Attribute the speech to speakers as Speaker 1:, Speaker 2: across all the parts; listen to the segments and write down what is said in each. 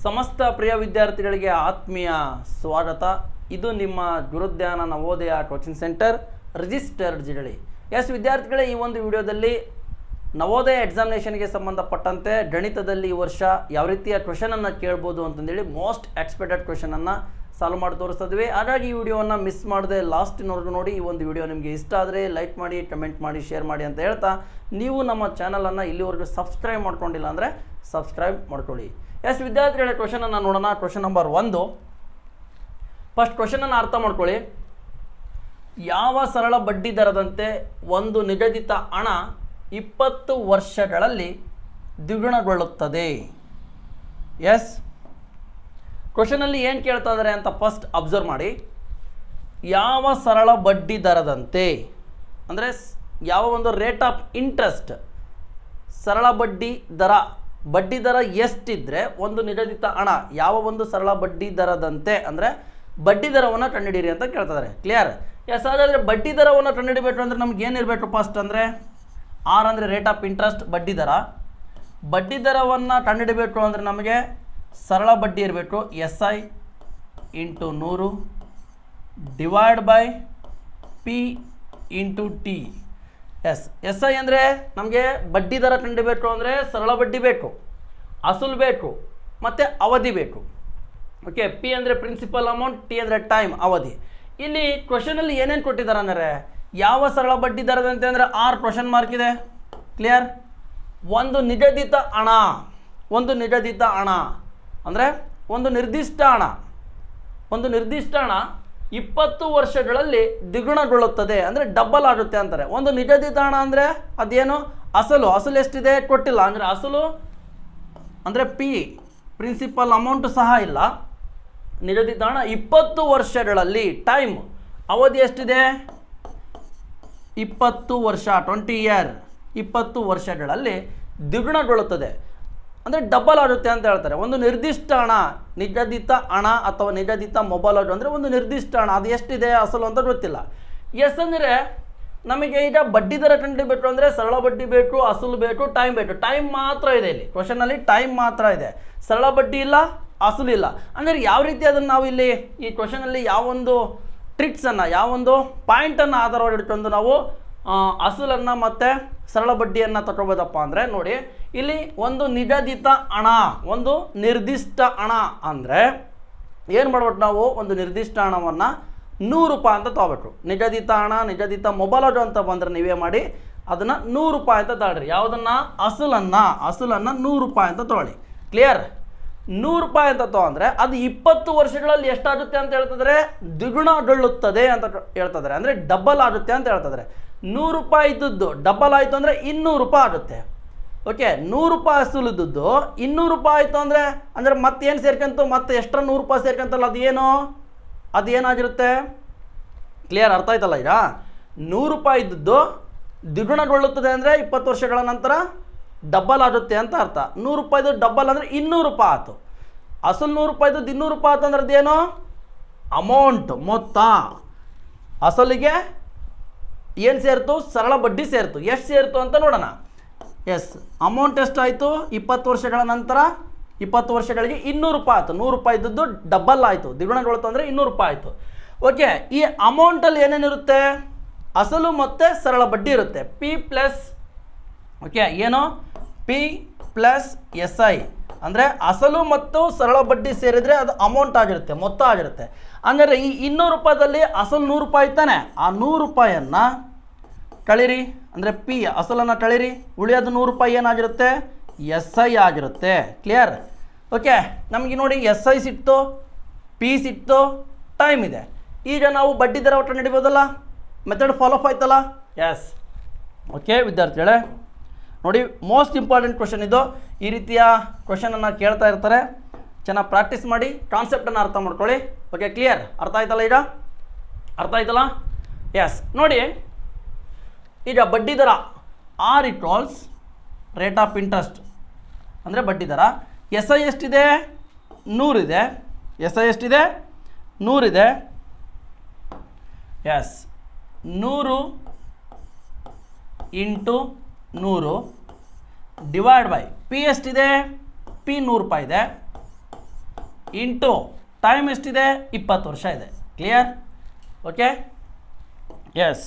Speaker 1: ಸಮಸ್ತ ಪ್ರಿಯ ವಿದ್ಯಾರ್ಥಿಗಳಿಗೆ ಆತ್ಮೀಯ ಸ್ವಾಗತ. ಇದು ನಿಮ್ಮ Gurudhyana Navodaya coaching centre registered Jirali. Yes ವಿದ್ಯಾರ್ಥಿಗಳೇ, ಈ ಒಂದು ವಿಡಿಯೋದಲ್ಲಿ ನವೋದಯ ಎಕ್ಸಾಮಿನೇಷನ್ಗೆ ಸಂಬಂಧಪಟ್ಟಂತೆ ಗಣಿತದಲ್ಲಿ ಈ ವರ್ಷ ಯಾವ ರೀತಿಯ ಕ್ವೆಶನನ್ನು ಕೇಳ್ಬೋದು ಅಂತಂದೇಳಿ ಮೋಸ್ಟ್ ಎಕ್ಸ್ಪೆಕ್ಟೆಡ್ ಕ್ವೆಶನನ್ನು ಸಾಲ್ವ್ ಮಾಡಿ ತೋರಿಸ್ತಾ ಇದ್ವಿ. ಹಾಗಾಗಿ ಈ ವಿಡಿಯೋವನ್ನು ಮಿಸ್ ಮಾಡದೆ ಲಾಸ್ಟಿನವರೆಗೂ ನೋಡಿ. ಈ ಒಂದು ವಿಡಿಯೋ ನಿಮಗೆ ಇಷ್ಟ ಆದರೆ ಲೈಕ್ ಮಾಡಿ, ಕಮೆಂಟ್ ಮಾಡಿ, ಶೇರ್ ಮಾಡಿ ಅಂತ ಹೇಳ್ತಾ, ನೀವು ನಮ್ಮ ಚಾನಲನ್ನು ಇಲ್ಲಿವರೆಗೂ ಸಬ್ಸ್ಕ್ರೈಬ್ ಮಾಡ್ಕೊಂಡಿಲ್ಲ ಅಂದರೆ ಸಬ್ಸ್ಕ್ರೈಬ್ ಮಾಡ್ಕೊಳ್ಳಿ. ಎಸ್ ವಿದ್ಯಾರ್ಥಿಗಳ ಕ್ವೆಶನನ್ನು ನೋಡೋಣ. Question number 1. ಫಸ್ಟ್ ಕ್ವೆಶನನ್ನು ಅರ್ಥ ಮಾಡ್ಕೊಳ್ಳಿ. ಯಾವ ಸರಳ ಬಡ್ಡಿ ದರದಂತೆ ಒಂದು ನಿಗದಿತ ಹಣ 20 ವರ್ಷಗಳಲ್ಲಿ ದ್ವಿಗುಣಗೊಳ್ಳುತ್ತದೆ? ಎಸ್, ಕ್ವೆಶನಲ್ಲಿ ಏನು ಕೇಳ್ತಾ ಇದ್ದಾರೆ ಅಂತ ಫಸ್ಟ್ ಅಬ್ಸರ್ವ್ ಮಾಡಿ. ಯಾವ ಸರಳ ಬಡ್ಡಿ ದರದಂತೆ ಅಂದರೆ ಯಾವ ಒಂದು ರೇಟ್ ಆಫ್ ಇಂಟ್ರೆಸ್ಟ್, ಸರಳ ಬಡ್ಡಿ ದರ ಎಷ್ಟಿದ್ರೆ ಒಂದು ನಿಗದಿತ ಹಣ, ಯಾವ ಒಂದು ಸರಳ ಬಡ್ಡಿ ದರದಂತೆ ಅಂದರೆ ಬಡ್ಡಿ ದರವನ್ನು ಕಂಡುಹಿಡಿಯಿರಿ ಅಂತ ಕೇಳ್ತಿದ್ದಾರೆ. ಕ್ಲಿಯರ್? ಎಸ್, ಹಾಗಾದರೆ ಬಡ್ಡಿ ದರವನ್ನು ಕಂಡುಹಿಡಿಬೇಕು ಅಂದರೆ ನಮ್ಗೆ ಏನಿರಬೇಕು ಫಸ್ಟ್ ಅಂದರೆ ಆರ್ ಅಂದರೆ ರೇಟ್ ಆಫ್ ಇಂಟ್ರೆಸ್ಟ್, ಬಡ್ಡಿ ದರವನ್ನು ಕಂಡುಹಿಡಬೇಕು ಅಂದರೆ ನಮಗೆ ಸರಳ ಬಡ್ಡಿ ಇರಬೇಕು. SI × 100 divide by P × T. Yes, SI ಅಂದರೆ ನಮಗೆ ಬಡ್ಡಿ ದರ ಕಂಡುಹಿಡಬೇಕು ಅಂದರೆ ಸರಳ ಬಡ್ಡಿ ಬೇಕು, ಅಸಲು ಬೇಕು ಮತ್ತು ಅವಧಿ ಬೇಕು. ಓಕೆ, P ಅಂದರೆ ಪ್ರಿನ್ಸಿಪಲ್ ಅಮೌಂಟ್, T ಅಂದರೆ ಟೈಮ್, ಅವಧಿ. ಇಲ್ಲಿ ಕ್ವೆಶನಲ್ಲಿ ಏನೇನು ಕೊಟ್ಟಿದ್ದಾರೆ ಅಂದರೆ ಯಾವ ಸರಳ ಬಡ್ಡಿ ದರದಂತೆ ಅಂದರೆ ಆರ್ ಕ್ವೆಶನ್ ಮಾರ್ಕ್ ಇದೆ. ಕ್ಲಿಯರ್? ಒಂದು ನಿಗದಿತ ಹಣ ಅಂದರೆ ಒಂದು ನಿರ್ದಿಷ್ಟ ಹಣ 20 ವರ್ಷಗಳಲ್ಲಿ ದ್ವಿಗುಣಗೊಳ್ಳುತ್ತದೆ ಅಂದರೆ ಡಬಲ್ ಆಗುತ್ತೆ ಅಂತಾರೆ. ಒಂದು ನಿಗದಿತ ಹಣ ಅಂದರೆ ಅದೇನು? ಅಸಲು ಎಷ್ಟಿದೆ ಕೊಟ್ಟಿಲ್ಲ ಅಂದರೆ ಅಸಲು ಅಂದರೆ P ಪ್ರಿನ್ಸಿಪಲ್ ಅಮೌಂಟು ಸಹ ಇಲ್ಲ. ನಿಗದಿತ ಹಣ 20 ವರ್ಷಗಳಲ್ಲಿ, ಟೈಮ್ ಅವಧಿ ಎಷ್ಟಿದೆ? 20 ವರ್ಷ, 20 ಇಯರ್, 20 ವರ್ಷಗಳಲ್ಲಿ ದ್ವಿಗುಣಗೊಳ್ಳುತ್ತದೆ ಅಂದರೆ ಡಬಲ್ ಆಗುತ್ತೆ ಅಂತ ಹೇಳ್ತಾರೆ. ಒಂದು ನಿರ್ದಿಷ್ಟ ಹಣ, ನಿಗದಿತ ಹಣ ಅಥವಾ ನಿಗದಿತ ಮೊಬೈಲ್ ಅಂದರೆ ಒಂದು ನಿರ್ದಿಷ್ಟ ಹಣ, ಅದು ಎಷ್ಟಿದೆ ಅಸಲು ಅಂತ ಗೊತ್ತಿಲ್ಲ. ಎಸ್ ಅಂದರೆ ನಮಗೆ ಈಗ ಬಡ್ಡಿ ದರ ಕಂಡುಹಿಡಿಬೇಕು ಅಂದರೆ ಸರಳ ಬಡ್ಡಿ ಬೇಕು, ಅಸಲು ಬೇಕು, ಟೈಮ್ ಬೇಕು. ಟೈಮ್ ಮಾತ್ರ ಇದೆ ಇಲ್ಲಿ ಕ್ವೆಶನಲ್ಲಿ, ಟೈಮ್ ಮಾತ್ರ ಇದೆ, ಸರಳ ಬಡ್ಡಿ ಇಲ್ಲ, ಅಸಲು ಇಲ್ಲ. ಅಂದರೆ ಯಾವ ರೀತಿ ಅದನ್ನು ನಾವು ಇಲ್ಲಿ ಈ ಕ್ವೆಶನಲ್ಲಿ ಯಾವೊಂದು ಟ್ರಿಕ್ಸನ್ನು, ಯಾವೊಂದು ಪಾಯಿಂಟನ್ನು ಆಧಾರವಾಗಿ ಇಟ್ಕೊಂಡು ನಾವು ಅಸಲನ್ನು ಮತ್ತು ಸರಳ ಬಡ್ಡಿಯನ್ನು ತಗೋಬೋದಪ್ಪ ಅಂದರೆ ನೋಡಿ, ಇಲ್ಲಿ ಒಂದು ನಿಗದಿತ ಹಣ, ಒಂದು ನಿರ್ದಿಷ್ಟ ಹಣ ಅಂದರೆ ಏನು ಮಾಡ್ಬೇಕು ನಾವು? ಒಂದು ನಿರ್ದಿಷ್ಟ ಹಣವನ್ನು 100 ರೂಪಾಯಿ ಅಂತ ತೊಗೋಬೇಕು. ನಿಗದಿತ ಹಣ, ನಿಗದಿತ ಮೊಬೈಲ್ ಅಂತ ಬಂದರೆ ನೀವೇ ಮಾಡಿ ಅದನ್ನು 100 ರೂಪಾಯಿ ಅಂತ ತಗೊಳ್ರಿ. ಯಾವುದನ್ನು? ಅಸಲನ್ನು 100 ರೂಪಾಯಿ ಅಂತ ತೊಗೊಳ್ಳಿ. ಕ್ಲಿಯರ್? 100 ರೂಪಾಯಿ ಅಂತ ತೊಗೊಂಡ್ರೆ ಅದು 20 ವರ್ಷಗಳಲ್ಲಿ ಎಷ್ಟಾಗುತ್ತೆ ಅಂತ ಹೇಳ್ತಿದ್ರೆ ದ್ವಿಗುಣಗೊಳ್ಳುತ್ತದೆ ಅಂತ ಹೇಳ್ತಿದ್ದಾರೆ. ಅಂದರೆ ಡಬಲ್ ಆಗುತ್ತೆ ಅಂತ ಹೇಳ್ತಿದ್ದಾರೆ. 100 ರೂಪಾಯಿ ಇದ್ದದ್ದು ಡಬಲ್ ಆಯಿತು ಅಂದರೆ 200 ರೂಪಾಯಿ ಆಗುತ್ತೆ. ಓಕೆ, 100 ರೂಪಾಯಿ ಅಸಲಿದ್ದದ್ದು 200 ರೂಪಾಯಿ ಆಯಿತು ಅಂದರೆ ಮತ್ತೇನು ಸೇರ್ಕೊಂತು? ಮತ್ತೆ ಎಕ್ಸ್ಟ್ರಾ 100 ರೂಪಾಯಿ ಸೇರ್ಕೊಂತಲ್ಲ, ಅದು ಏನಾಗಿರುತ್ತೆ? ಕ್ಲಿಯರ್? ಅರ್ಥ ಆಯ್ತಲ್ಲ? ಈಗ 100 ರೂಪಾಯಿ ಇದ್ದದ್ದು ದ್ವಿಗುಣಗೊಳ್ಳುತ್ತದೆ ಅಂದರೆ 20 ವರ್ಷಗಳ ನಂತರ ಡಬಲ್ ಆಗುತ್ತೆ ಅಂತ ಅರ್ಥ. 100 ರೂಪಾಯಿದು ಡಬಲ್ ಅಂದರೆ 200 ರೂಪಾಯಿ ಆಯಿತು. ಅಸಲು 100 ರೂಪಾಯಿದು 200 ರೂಪಾಯಿ ಆಯ್ತು ಅಂದ್ರೆ ಅದೇನು? ಅಮೌಂಟ್, ಮೊತ್ತ. ಅಸಲಿಗೆ ಏನು ಸೇರ್ತು? ಸರಳ ಬಡ್ಡಿ ಸೇರ್ತು. ಎಷ್ಟು ಸೇರ್ತು ಅಂತ ನೋಡೋಣ. ಎಸ್, ಅಮೌಂಟ್ ಎಷ್ಟಾಯಿತು? 20 ವರ್ಷಗಳ ನಂತರ 20 ವರ್ಷಗಳಿಗೆ 200 ರೂಪಾಯಿ ಆಯಿತು. 100 ರೂಪಾಯಿ ಇದ್ದದ್ದು ಡಬಲ್ ಆಯಿತು, ದ್ವಿಗುಣಗೊಳ್ತು ಅಂದರೆ 200 ರೂಪಾಯಿ ಆಯಿತು. ಓಕೆ, ಈ ಅಮೌಂಟಲ್ಲಿ ಏನೇನಿರುತ್ತೆ? ಅಸಲು ಮತ್ತು ಸರಳ ಬಡ್ಡಿ ಇರುತ್ತೆ. ಏನು? P ಪ್ಲಸ್ SI ಅಂದರೆ ಅಸಲು ಮತ್ತು ಸರಳ ಬಡ್ಡಿ ಸೇರಿದರೆ ಅದು ಅಮೌಂಟ್ ಆಗಿರುತ್ತೆ, ಮೊತ್ತ ಆಗಿರುತ್ತೆ. ಅಂದರೆ ಈ 200 ರೂಪಾಯಿದಲ್ಲಿ ಅಸಲು 100 ರೂಪಾಯಿ ಇತ್ತಾನೆ, ಆ 100 ರೂಪಾಯಿಯನ್ನು ಕಳೀರಿ ಅಂದರೆ P ಅಸಲನ್ನು ಕಳೀರಿ, ಉಳಿಯೋದು 100 ರೂಪಾಯಿ ಏನಾಗಿರುತ್ತೆ? SI ಆಗಿರುತ್ತೆ. ಕ್ಲಿಯರ್? ಓಕೆ, ನಮಗೆ ನೋಡಿ SI ಸಿಕ್ತು, P ಸಿಕ್ತು, ಟೈಮ್ ಇದೆ. ಈಗ ನಾವು ಬಡ್ಡಿ ದರ ಒಟ್ಟು ನಡಿಬೋದಲ್ಲ, ಮೆಥಡ್ ಫಾಲೋ ಅಪ್ ಆಯ್ತಲ್ಲ? ಎಸ್. ಓಕೆ ವಿದ್ಯಾರ್ಥಿಗಳೇ, ನೋಡಿ ಮೋಸ್ಟ್ ಇಂಪಾರ್ಟೆಂಟ್ ಕ್ವೆಶನ್ ಇದು. ಈ ರೀತಿಯ ಕ್ವೆಶನನ್ನು ಕೇಳ್ತಾ ಇರ್ತಾರೆ, ಚೆನ್ನಾಗಿ ಪ್ರಾಕ್ಟೀಸ್ ಮಾಡಿ, ಕಾನ್ಸೆಪ್ಟನ್ನು ಅರ್ಥ ಮಾಡ್ಕೊಳ್ಳಿ. Okay, clear? ಅರ್ಥ ಆಯ್ತಲ್ಲ? ಈಗ ಅರ್ಥ ಆಯ್ತಲ್ಲ? ಎಸ್. ನೋಡಿ, ಈಗ ಬಡ್ಡಿ ದರ R = ರೇಟ್ ಆಫ್ ಇಂಟ್ರೆಸ್ಟ್ ಅಂದರೆ ಬಡ್ಡಿ ದರ. SI ಎಷ್ಟಿದೆ? 100 ಇದೆ. SI ಎಷ್ಟಿದೆ? 100 ಇದೆ. ಎಸ್, 100 × 100 ಡಿವೈಡ್ ಬೈ P ಎಷ್ಟಿದೆ? P 100 ರೂಪಾಯಿ ಇದೆ. ಇಂಟು ಟೈಮ್ ಎಷ್ಟಿದೆ 20 ವರ್ಷ ಇದೆ. Clear? Okay, yes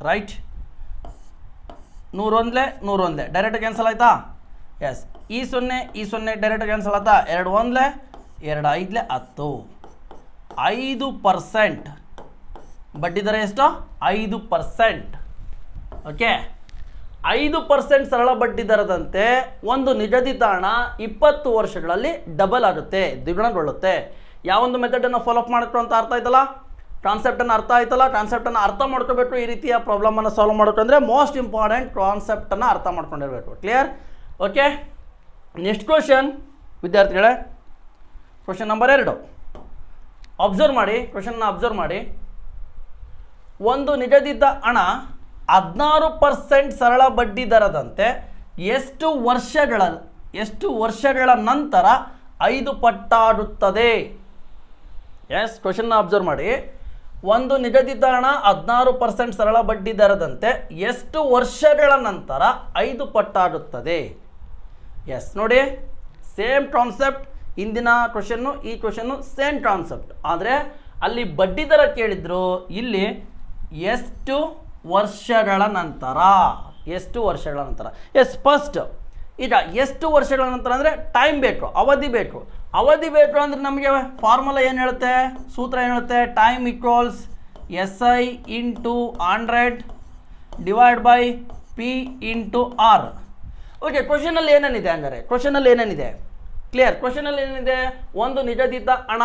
Speaker 1: right. 101 direct cancel ಆಯ್ತಾ? ಎಸ್, ಈ 0 ಡೈರೆಕ್ಟ್ ಕ್ಯಾನ್ಸಲ್ ಆಯ್ತಾ? 2 1 2 5 10. 5% ಬಡ್ಡಿ ದರ ಎಷ್ಟು? 5%. ಓಕೆ, 5% ಸರಳ ಬಡ್ಡಿ ದರದಂತೆ ಒಂದು ನಿಗದಿತ ಹಣ 20 ವರ್ಷಗಳಲ್ಲಿ ಡಬಲ್ ಆಗುತ್ತೆ, ದ್ವಿಗುಣಗೊಳ್ಳುತ್ತೆ. ಯಾವೊಂದು ಮೆಥಡನ್ನು ಫಾಲೋಅಪ್ ಮಾಡಬೇಕು ಅಂತ ಅರ್ಥ ಆಯ್ತಲ್ಲ? ಕಾನ್ಸೆಪ್ಟನ್ನು ಅರ್ಥ ಆಯ್ತಲ್ಲ? ಕಾನ್ಸೆಪ್ಟನ್ನು ಅರ್ಥ ಮಾಡ್ಕೋಬೇಕು. ಈ ರೀತಿಯ ಪ್ರಾಬ್ಲಮನ್ನು ಸಾಲ್ವ್ ಮಾಡಬೇಕು ಅಂದರೆ ಮೋಸ್ಟ್ ಇಂಪಾರ್ಟೆಂಟ್ ಕಾನ್ಸೆಪ್ಟನ್ನು ಅರ್ಥ ಮಾಡ್ಕೊಂಡಿರಬೇಕು. ಕ್ಲಿಯರ್? ಓಕೆ, ನೆಕ್ಸ್ಟ್ ಕ್ವಶನ್ ವಿದ್ಯಾರ್ಥಿಗಳೇ, ಕ್ವಶನ್ ನಂಬರ್ 2 ಅಬ್ಸರ್ವ್ ಮಾಡಿ. ಕ್ವಶನ್ನ ಅಬ್ಸರ್ವ್ ಮಾಡಿ. ಒಂದು ನಿಗದಿತ ಹಣ 16% ಸರಳ ಬಡ್ಡಿ ದರದಂತೆ ಎಷ್ಟು ವರ್ಷಗಳ ನಂತರ 5 ಪಟ್ಟಾಗುತ್ತದೆ? ಎಸ್, ಕ್ವಶನ್ನ ಅಬ್ಸರ್ವ್ ಮಾಡಿ. ಒಂದು ನಿಗದಿತ ಹಣ 16% ಸರಳ ಬಡ್ಡಿ ದರದಂತೆ ಎಷ್ಟು ವರ್ಷಗಳ ನಂತರ 5 ಪಟ್ಟಾಗುತ್ತದೆ? ಎಸ್, ನೋಡಿ, ಸೇಮ್ ಕಾನ್ಸೆಪ್ಟ್. ಇಂದಿನ ಕ್ವಶನ್ನು ಈ ಕ್ವಶನ್ನು ಸೇಮ್ ಕಾನ್ಸೆಪ್ಟ್, ಆದರೆ ಅಲ್ಲಿ ಬಡ್ಡಿ ದರ ಕೇಳಿದ್ರು, ಇಲ್ಲಿ ಎಷ್ಟು ವರ್ಷಗಳ ನಂತರ. ಎಸ್, ಫಸ್ಟ್ ಈಗ ಎಷ್ಟು ವರ್ಷಗಳ ನಂತರ ಅಂದರೆ ಟೈಮ್ ಬೇಕು, ಅವಧಿ ಬೇಕು ಅಂದರೆ ನಮಗೆ ಫಾರ್ಮುಲಾ ಏನು ಹೇಳುತ್ತೆ? ಸೂತ್ರ ಏನು ಹೇಳುತ್ತೆ? Time equals SI into 100 divide by P into R. Okay, ಕ್ವಶನಲ್ಲಿ ಏನೇನಿದೆ ಹಂಗಾರೆ? ಕ್ಲಿಯರ್? ಕ್ವಶನಲ್ಲಿ ಏನಿದೆ? ಒಂದು ನಿಗದಿತ ಹಣ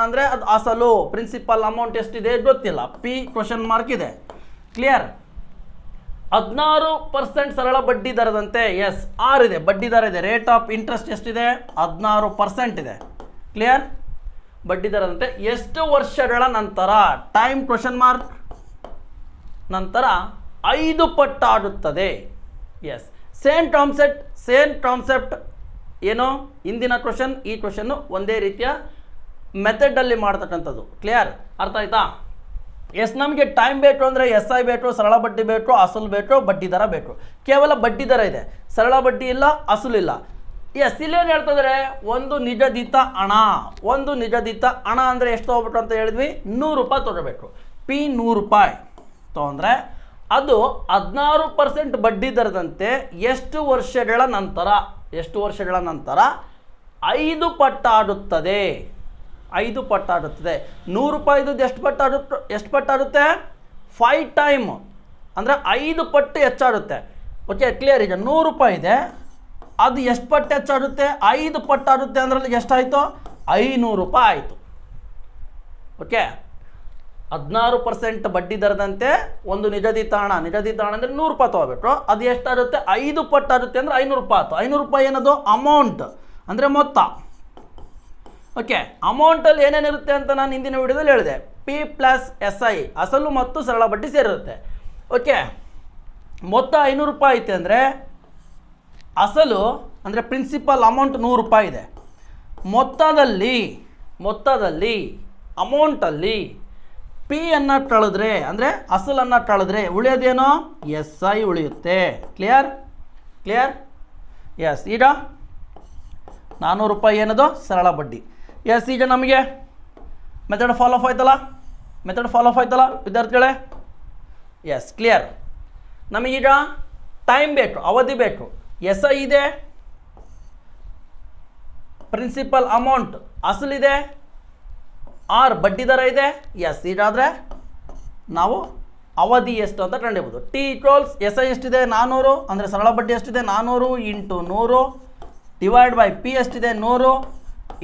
Speaker 1: ಅಂದರೆ ಅದು ಅಸಲು, ಪ್ರಿನ್ಸಿಪಲ್ ಅಮೌಂಟ್ ಎಷ್ಟಿದೆ ಗೊತ್ತಿಲ್ಲ, P ಕ್ವಶನ್ ಮಾರ್ಕ್ ಇದೆ. ಕ್ಲಿಯರ್? 16% ಸರಳ ಬಡ್ಡಿ ದರದಂತೆ, ಎಸ್, R ಇದೆ, ಬಡ್ಡಿ ದರ ಇದೆ. ರೇಟ್ ಆಫ್ ಇಂಟ್ರೆಸ್ಟ್ ಎಷ್ಟಿದೆ? 16% ಇದೆ. ಕ್ಲಿಯರ್? ಬಡ್ಡಿ ದರದಂತೆ ಎಷ್ಟು ವರ್ಷಗಳ ನಂತರ, ಟೈಮ್ ಕ್ವಶನ್ ಮಾರ್ಕ್, ನಂತರ 5 ಪಟ್ಟಾಗುತ್ತದೆ. ಎಸ್, ಸೇಮ್ ಕಾನ್ಸೆಪ್ಟ್ ಏನು? ಇಂದಿನ ಕ್ವಶನ್ ಈ ಕ್ವಶನ್ನು ಒಂದೇ ರೀತಿಯ ಮೆಥಡಲ್ಲಿ ಮಾಡ್ತಕ್ಕಂಥದ್ದು. ಕ್ಲಿಯರ್? ಅರ್ಥ ಆಯ್ತಾ? ಎಸ್, ನಮಗೆ ಟೈಮ್ ಬೇಕು ಅಂದರೆ SI ಬೇಕು, ಸರಳ ಬಡ್ಡಿ ಬೇಕು, ಅಸಲು ಬೇಕು, ಬಡ್ಡಿ ದರ ಬೇಕು. ಕೇವಲ ಬಡ್ಡಿ ದರ ಇದೆ, ಸರಳ ಬಡ್ಡಿ ಇಲ್ಲ, ಅಸಲು ಇಲ್ಲ. ಎಸ್, ಇಲ್ಲೇನು ಹೇಳ್ತಿದ್ರೆ? ಒಂದು ನಿಗದಿತ ಹಣ ಅಂದರೆ ಎಷ್ಟು ತೊಗೋಬೇಕು ಅಂತ ಹೇಳಿದ್ವಿ? 100 ರೂಪಾಯಿ ತೊಗೋಬೇಕು. P 100 ರೂಪಾಯಿ ತೊಗೊಂಡ್ರೆ ಅದು 16% ಬಡ್ಡಿ ದರದಂತೆ ಎಷ್ಟು ವರ್ಷಗಳ ನಂತರ 5 ಪಟ್ಟಾಗುತ್ತದೆ. 100 ರೂಪಾಯಿದು ಎಷ್ಟು ಪಟ್ಟಾಗುತ್ತೆ? 5 ಟೈಮ್ ಅಂದರೆ 5 ಪಟ್ಟು ಹೆಚ್ಚಾಗುತ್ತೆ. Okay, clear? ಈಗ 100 ರೂಪಾಯಿ ಇದೆ, ಅದು ಎಷ್ಟು ಪಟ್ಟು ಹೆಚ್ಚಾಗುತ್ತೆ? 5 ಪಟ್ಟಾಗುತ್ತೆ. ಅದರಲ್ಲಿ ಎಷ್ಟಾಯಿತು? 500 ರೂಪಾಯಿ ಆಯಿತು. ಓಕೆ, 16% ಬಡ್ಡಿ ದರದಂತೆ ಒಂದು ನಿಗದಿತ ಹಣ ಅಂದರೆ 100 ರೂಪಾಯಿ ತೊಗೋಬೇಕು. ಅದು ಎಷ್ಟಾಗುತ್ತೆ? 5 ಪಟ್ಟಾಗುತ್ತೆ ಅಂದರೆ 500 ರೂಪಾಯಿ ಆಯಿತು. 500 ರೂಪಾಯಿ ಏನದು? ಅಮೌಂಟ್ ಅಂದರೆ ಮೊತ್ತ. ಓಕೆ, ಅಮೌಂಟಲ್ಲಿ ಏನೇನಿರುತ್ತೆ ಅಂತ ನಾನು ಹಿಂದಿನ ವಿಡಿಯೋದಲ್ಲಿ ಹೇಳಿದೆ. P ಪ್ಲಸ್ SI, ಅಸಲು ಮತ್ತು ಸರಳ ಬಡ್ಡಿ ಸೇರಿರುತ್ತೆ. ಓಕೆ, ಮೊತ್ತ 500 ರೂಪಾಯಿ ಐತೆ ಅಂದರೆ ಅಸಲು ಅಂದರೆ ಪ್ರಿನ್ಸಿಪಲ್ ಅಮೌಂಟ್ 100 ರೂಪಾಯಿ ಇದೆ. ಮೊತ್ತದಲ್ಲಿ ಅಮೌಂಟಲ್ಲಿ P ಅನ್ನು ಕಳೆದ್ರೆ ಅಂದರೆ ಅಸಲನ್ನು ಕಳೆದ್ರೆ ಉಳಿಯೋದೇನೋ? SI ಉಳಿಯುತ್ತೆ. ಕ್ಲಿಯರ್? ಎಸ್, ಈಗ 400 ರೂಪಾಯಿ ಏನದು? ಸರಳ ಬಡ್ಡಿ. ಎಸ್, ಈಗ ನಮಗೆ ಮೆಥಡ್ ಫಾಲೋ ಆಯ್ತಲ್ಲ ವಿದ್ಯಾರ್ಥಿಗಳೇ? S, clear? ನಮಗೀಗ ಟೈಮ್ ಬೇಕು, ಅವಧಿ ಬೇಕು. SI ಇದೆ, ಪ್ರಿನ್ಸಿಪಲ್ ಅಮೌಂಟ್ ಅಸಲಿದೆ, R ಬಡ್ಡಿ ದರ ಇದೆ. ಎಸ್, ಹೀಗಾದರೆ ನಾವು ಅವಧಿ ಎಷ್ಟು ಅಂತ ಕಂಡಿಬೋದು. T ಈಕ್ವಲ್ಸ್ SI ಎಷ್ಟಿದೆ? 400 ಅಂದರೆ ಸರಳ ಬಡ್ಡಿ ಎಷ್ಟಿದೆ? 400 ಇಂಟು 100 ಡಿವೈಡ್ ಬೈ P ಎಷ್ಟಿದೆ? 100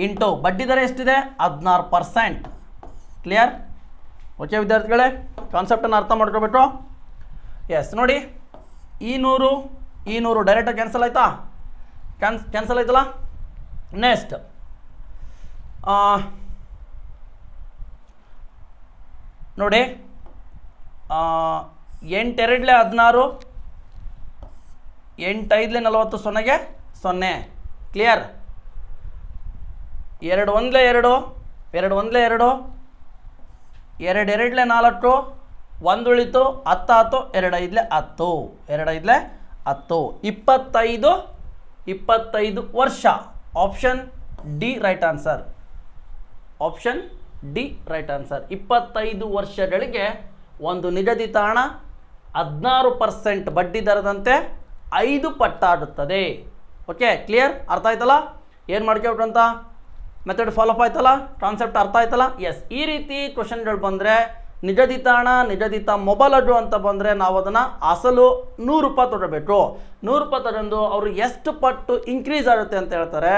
Speaker 1: ಇಂಟು ಬಡ್ಡಿ ದರ ಎಷ್ಟಿದೆ? 16%. ಕ್ಲಿಯರ್? ಓಕೆ ವಿದ್ಯಾರ್ಥಿಗಳೇ, ಕಾನ್ಸೆಪ್ಟನ್ನು ಅರ್ಥ ಮಾಡ್ಕೋಬೇಕು. ಎಸ್, ನೋಡಿ, ಈ 100 ಡೈರೆಕ್ಟಾಗಿ ಕ್ಯಾನ್ಸಲ್ ಆಯ್ತಾ? ಕ್ಯಾನ್ಸಲ್ ಆಯ್ತಲ್ಲ? ನೆಕ್ಸ್ಟ್ ನೋಡಿ, 8 2 16, 8 5 40, 0 ಕ್ಲಿಯರ್? 2 1 2, 2 1 2, 2 2 4, 1 ಉಳಿತು, 10 10, 2 5 10, 2 5 10, 25 25 ವರ್ಷ. Option D right answer. Option D right answer. 25 ವರ್ಷಗಳಿಗೆ ಒಂದು ನಿಗದಿತ ಹಣ 16% ಬಡ್ಡಿ ದರದಂತೆ 5 ಪಟ್ಟಾಗುತ್ತದೆ. Okay, clear? ಅರ್ಥ ಆಯ್ತಲ್ಲ ಏನು ಮಾಡ್ಕೊಬಿಟ್ಟು ಅಂತ? ಮೆಥಡ್ ಫಾಲೋಅಪ್ ಆಯ್ತಲ್ಲ, ಕಾನ್ಸೆಪ್ಟ್ ಅರ್ಥ ಆಯ್ತಲ್ಲ? ಎಸ್, ಈ ರೀತಿ ಕ್ವಶನ್ಗಳು ಬಂದರೆ ನಿಗದಿತ ಹಣ, ನಿಗದಿತ ಮೊಬೈಲ್ ಅಡ್ಡು ಅಂತ ಬಂದರೆ ನಾವು ಅದನ್ನು ಅಸಲು 100 ರೂಪಾಯಿ ತೊಗೊಬೇಕು. 100 ರೂಪಾಯಿ ತಗೊಂಡು ಅವರು ಎಷ್ಟು ಪಟ್ಟು ಇನ್ಕ್ರೀಸ್ ಆಗುತ್ತೆ ಅಂತ ಹೇಳ್ತಾರೆ.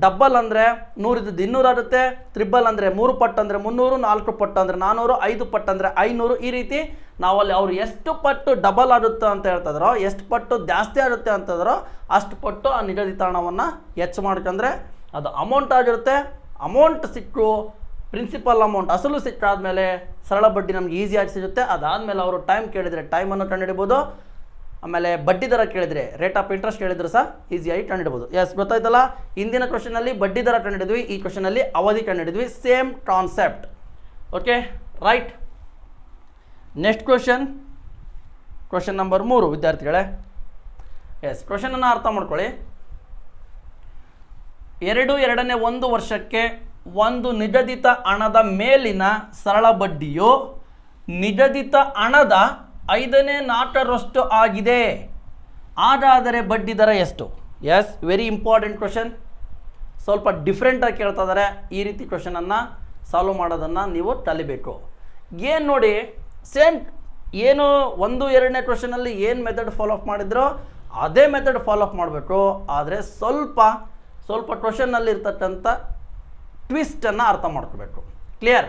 Speaker 1: ಡಬ್ಬಲ್ ಅಂದರೆ 100 ಇದ್ದದ್ದು 200 ಆಗುತ್ತೆ, ತ್ರಿಬಲ್ ಅಂದರೆ 3 ಪಟ್ಟು ಅಂದರೆ 300, 4 ಪಟ್ಟು ಅಂದರೆ 400, 5 ಪಟ್ಟು ಅಂದರೆ 500. ಈ ರೀತಿ ನಾವಲ್ಲಿ ಅವರು ಎಷ್ಟು ಪಟ್ಟು ಡಬಲ್ ಆಗುತ್ತೆ ಅಂತ ಹೇಳ್ತಿದ್ರೋ, ಎಷ್ಟು ಪಟ್ಟು ಜಾಸ್ತಿ ಆಗುತ್ತೆ ಅಂತಂದ್ರೋ ಅಷ್ಟು ಪಟ್ಟು ಆ ನಿಗದಿತ ಹಣವನ್ನು ಹೆಚ್ಚು ಮಾಡ್ಕೊಂಡ್ರೆ ಅದು ಅಮೌಂಟ್ ಆಗಿರುತ್ತೆ. ಅಮೌಂಟ್ ಸಿಕ್ಕು, ಪ್ರಿನ್ಸಿಪಲ್ ಅಮೌಂಟ್ ಅಸಲು ಸಿಕ್ಕಾದ್ಮೇಲೆ ಸರಳ ಬಡ್ಡಿ ನಮ್ಗೆ ಈಸಿಯಾಗಿ ಸಿಗುತ್ತೆ. ಅದಾದಮೇಲೆ ಅವರು ಟೈಮ್ ಕೇಳಿದರೆ ಟೈಮನ್ನು ಕಂಡುಹಿಡಿಬೋದು. ಆಮೇಲೆ ಬಡ್ಡಿ ದರ ಕೇಳಿದರೆ ರೇಟ್ ಆಫ್ ಇಂಟ್ರೆಸ್ಟ್ ಕೇಳಿದ್ರು ಸಹ ಈಸಿಯಾಗಿ ಕಂಡುಹಿಡ್ಬೋದು. ಎಸ್, ಗೊತ್ತಾಯ್ತಲ್ಲ? ಇಂದಿನ ಕ್ವಶನಲ್ಲಿ ಬಡ್ಡಿ ದರ ಕಂಡುಹಿಡಿದ್ವಿ, ಈ ಕ್ವಶನಲ್ಲಿ ಅವಧಿ ಕಂಡುಹಿಡಿದ್ವಿ. Same concept. Okay, right. Next question number 3 ವಿದ್ಯಾರ್ಥಿಗಳೇ. ಎಸ್, ಕ್ವಶನನ್ನು ಅರ್ಥ ಮಾಡ್ಕೊಳ್ಳಿ. 1 ವರ್ಷಕ್ಕೆ ಒಂದು ನಿಗದಿತ ಹಣದ ಮೇಲಿನ ಸರಳ ಬಡ್ಡಿಯು ನಿಗದಿತ ಹಣದ 5/4 ಆಗಿದೆ. ಹಾಗಾದರೆ ಬಡ್ಡಿ ದರ ಎಷ್ಟು? Yes, very important question. ಸ್ವಲ್ಪ ಡಿಫ್ರೆಂಟಾಗಿ ಕೇಳ್ತಾ ಇದ್ದಾರೆ. ಈ ರೀತಿ ಕ್ವಶನನ್ನು ಸಾಲ್ವ್ ಮಾಡೋದನ್ನು ನೀವು ಕಲಿಬೇಕು. ಏನು ನೋಡಿ, ಸೇಮ್ ಏನು 1, 2ನೇ ಕ್ವಶನಲ್ಲಿ ಏನು ಮೆಥಡ್ ಫಾಲೋಅಪ್ ಮಾಡಿದ್ರೋ ಅದೇ ಮೆಥಡ್ ಫಾಲೋಅಪ್ ಮಾಡಬೇಕು. ಆದರೆ ಸ್ವಲ್ಪ ಕ್ವಶನ್ನಲ್ಲಿ ಇರ್ತಕ್ಕಂಥ ಟ್ವಿಸ್ಟನ್ನು ಅರ್ಥ ಮಾಡ್ಕೋಬೇಕು. ಕ್ಲಿಯರ್?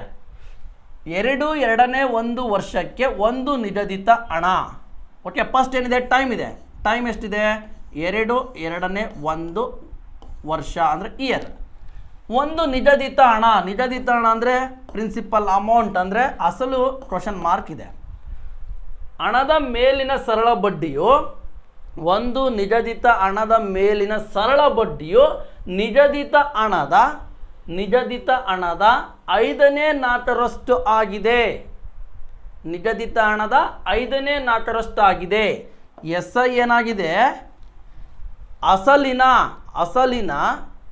Speaker 1: 1 ವರ್ಷಕ್ಕೆ ಒಂದು ನಿಗದಿತ ಹಣ. ಓಕೆ, ಫಸ್ಟ್ ಏನಿದೆ? ಟೈಮ್ ಇದೆ. ಟೈಮ್ ಎಷ್ಟಿದೆ? 1 ವರ್ಷ ಅಂದರೆ ಇಯರ್. ಒಂದು ನಿಗದಿತ ಹಣ ಅಂದರೆ ಪ್ರಿನ್ಸಿಪಲ್ ಅಮೌಂಟ್ ಅಂದರೆ ಅಸಲು ಕ್ವಶನ್ ಮಾರ್ಕ್ ಇದೆ. ಹಣದ ಮೇಲಿನ ಸರಳ ಬಡ್ಡಿಯು, ಒಂದು ನಿಗದಿತ ಹಣದ ಮೇಲಿನ ಸರಳ ಬಡ್ಡಿಯು ನಿಗದಿತ ಹಣದ 5/4 ಆಗಿದೆ. ನಿಗದಿತ ಹಣದ 5/4 ಆಗಿದೆ. ಎಸ್ ಐ ಏನಾಗಿದೆ? ಅಸಲಿನ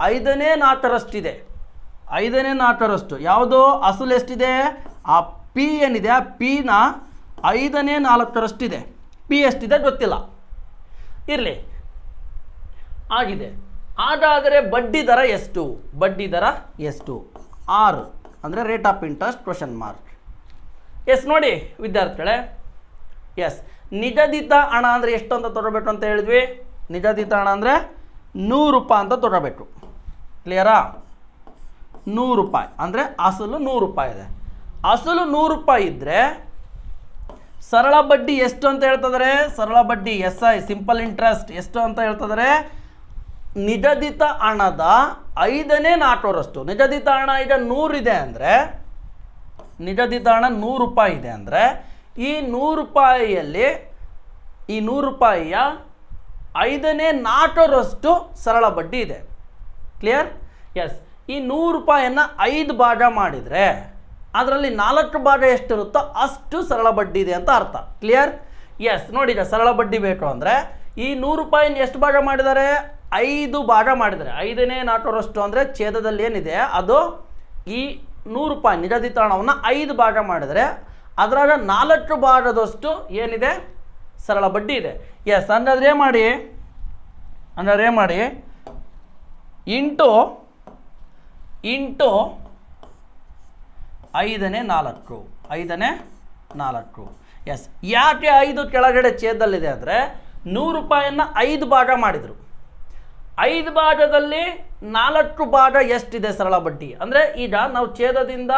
Speaker 1: 5/4 ಇದೆ. 5/4 ಯಾವುದು? ಅಸಲು ಎಷ್ಟಿದೆ? ಆ ಪಿ ಏನಿದೆ, ಆ ಪಿನ 5/4 ಇದೆ. ಪಿ ಎಷ್ಟಿದೆ ಗೊತ್ತಿಲ್ಲ, ಇರಲಿ, ಆಗಿದೆ. ಹಾಗಾದರೆ ಬಡ್ಡಿ ದರ ಎಷ್ಟು? ಬಡ್ಡಿ ದರ ಎಷ್ಟು? 6 ಅಂದರೆ rate of interest question mark. Yes, ನೋಡಿ ವಿದ್ಯಾರ್ಥಿಗಳೇ. ಎಸ್, ನಿಗದಿತ ಹಣ ಅಂದರೆ ಎಷ್ಟು ಅಂತ ತೊಗೊಳ್ಬೇಕು ಅಂತ ಹೇಳಿದ್ವಿ. ನಿಗದಿತ ಹಣ ಅಂದರೆ 100 ರೂಪಾಯಿ ಅಂತ ತೊಗೊಳ್ಬೇಕು. ಕ್ಲಿಯರಾ? 100 ರೂಪಾಯಿ ಅಂದರೆ ಅಸಲು 100 ರೂಪಾಯಿ ಇದೆ. ಅಸಲು 100 ರೂಪಾಯಿ ಇದ್ದರೆ ಸರಳ ಬಡ್ಡಿ ಎಷ್ಟು ಅಂತ ಹೇಳ್ತಿದ್ದಾರೆ? ಸರಳ ಬಡ್ಡಿ ಎಸ್ ಐ, ಸಿಂಪಲ್ ಇಂಟ್ರೆಸ್ಟ್ ಎಷ್ಟು ಅಂತ ಹೇಳ್ತಿದ್ದಾರೆ? ನಿಗದಿತ ಹಣದ 5/4. ನಿಗದಿತ ಹಣ ಈಗ 100 ಇದೆ ಅಂದರೆ, ನಿಗದಿತ ಹಣ 100 ರೂಪಾಯಿ ಇದೆ ಅಂದರೆ ಈ 100 ರೂಪಾಯಿಯಲ್ಲಿ ಈ 100 ರೂಪಾಯಿಯ 5/4 ಸರಳ ಬಡ್ಡಿ ಇದೆ. ಕ್ಲಿಯರ್? ಎಸ್, ಈ 100 ರೂಪಾಯಿಯನ್ನು 5 ಭಾಗ ಮಾಡಿದರೆ ಅದರಲ್ಲಿ 4 ಭಾಗ ಎಷ್ಟಿರುತ್ತೋ ಅಷ್ಟು ಸರಳ ಬಡ್ಡಿ ಇದೆ ಅಂತ ಅರ್ಥ. ಕ್ಲಿಯರ್? ಎಸ್, ನೋಡಿ, ಈಗ ಸರಳ ಬಡ್ಡಿ ಬೇಕು ಅಂದರೆ ಈ 100 ರೂಪಾಯಿನ ಎಷ್ಟು ಭಾಗ ಮಾಡಿದ್ದಾರೆ? 5 ಭಾಗ ಮಾಡಿದ್ದಾರೆ. 5/4 ಅಂದರೆ ಛೇದದಲ್ಲಿ ಏನಿದೆ ಅದು ಈ 100 ರೂಪಾಯಿ ನಿಗದಿತ ಹಣವನ್ನು 5 ಭಾಗ ಮಾಡಿದರೆ ಅದರಾಗ 4 ಭಾಗದಷ್ಟು ಏನಿದೆ? ಸರಳ ಬಡ್ಡಿ ಇದೆ. ಎಸ್, ಹಂಗಾದ್ರೆ ಏನು ಮಾಡಿ ಇಂಟು 5/4. ಎಸ್, ಯಾಕೆ 5 ಕೆಳಗಡೆ ಛೇದದಲ್ಲಿದೆ ಅಂದರೆ 100 ರೂಪಾಯಿಯನ್ನು 5 ಭಾಗ ಮಾಡಿದರು. 5 ಭಾಗದಲ್ಲಿ 4 ಭಾಗ ಎಷ್ಟಿದೆ ಸರಳ ಬಡ್ಡಿ ಅಂದರೆ ಈಗ ನಾವು ಛೇದದಿಂದ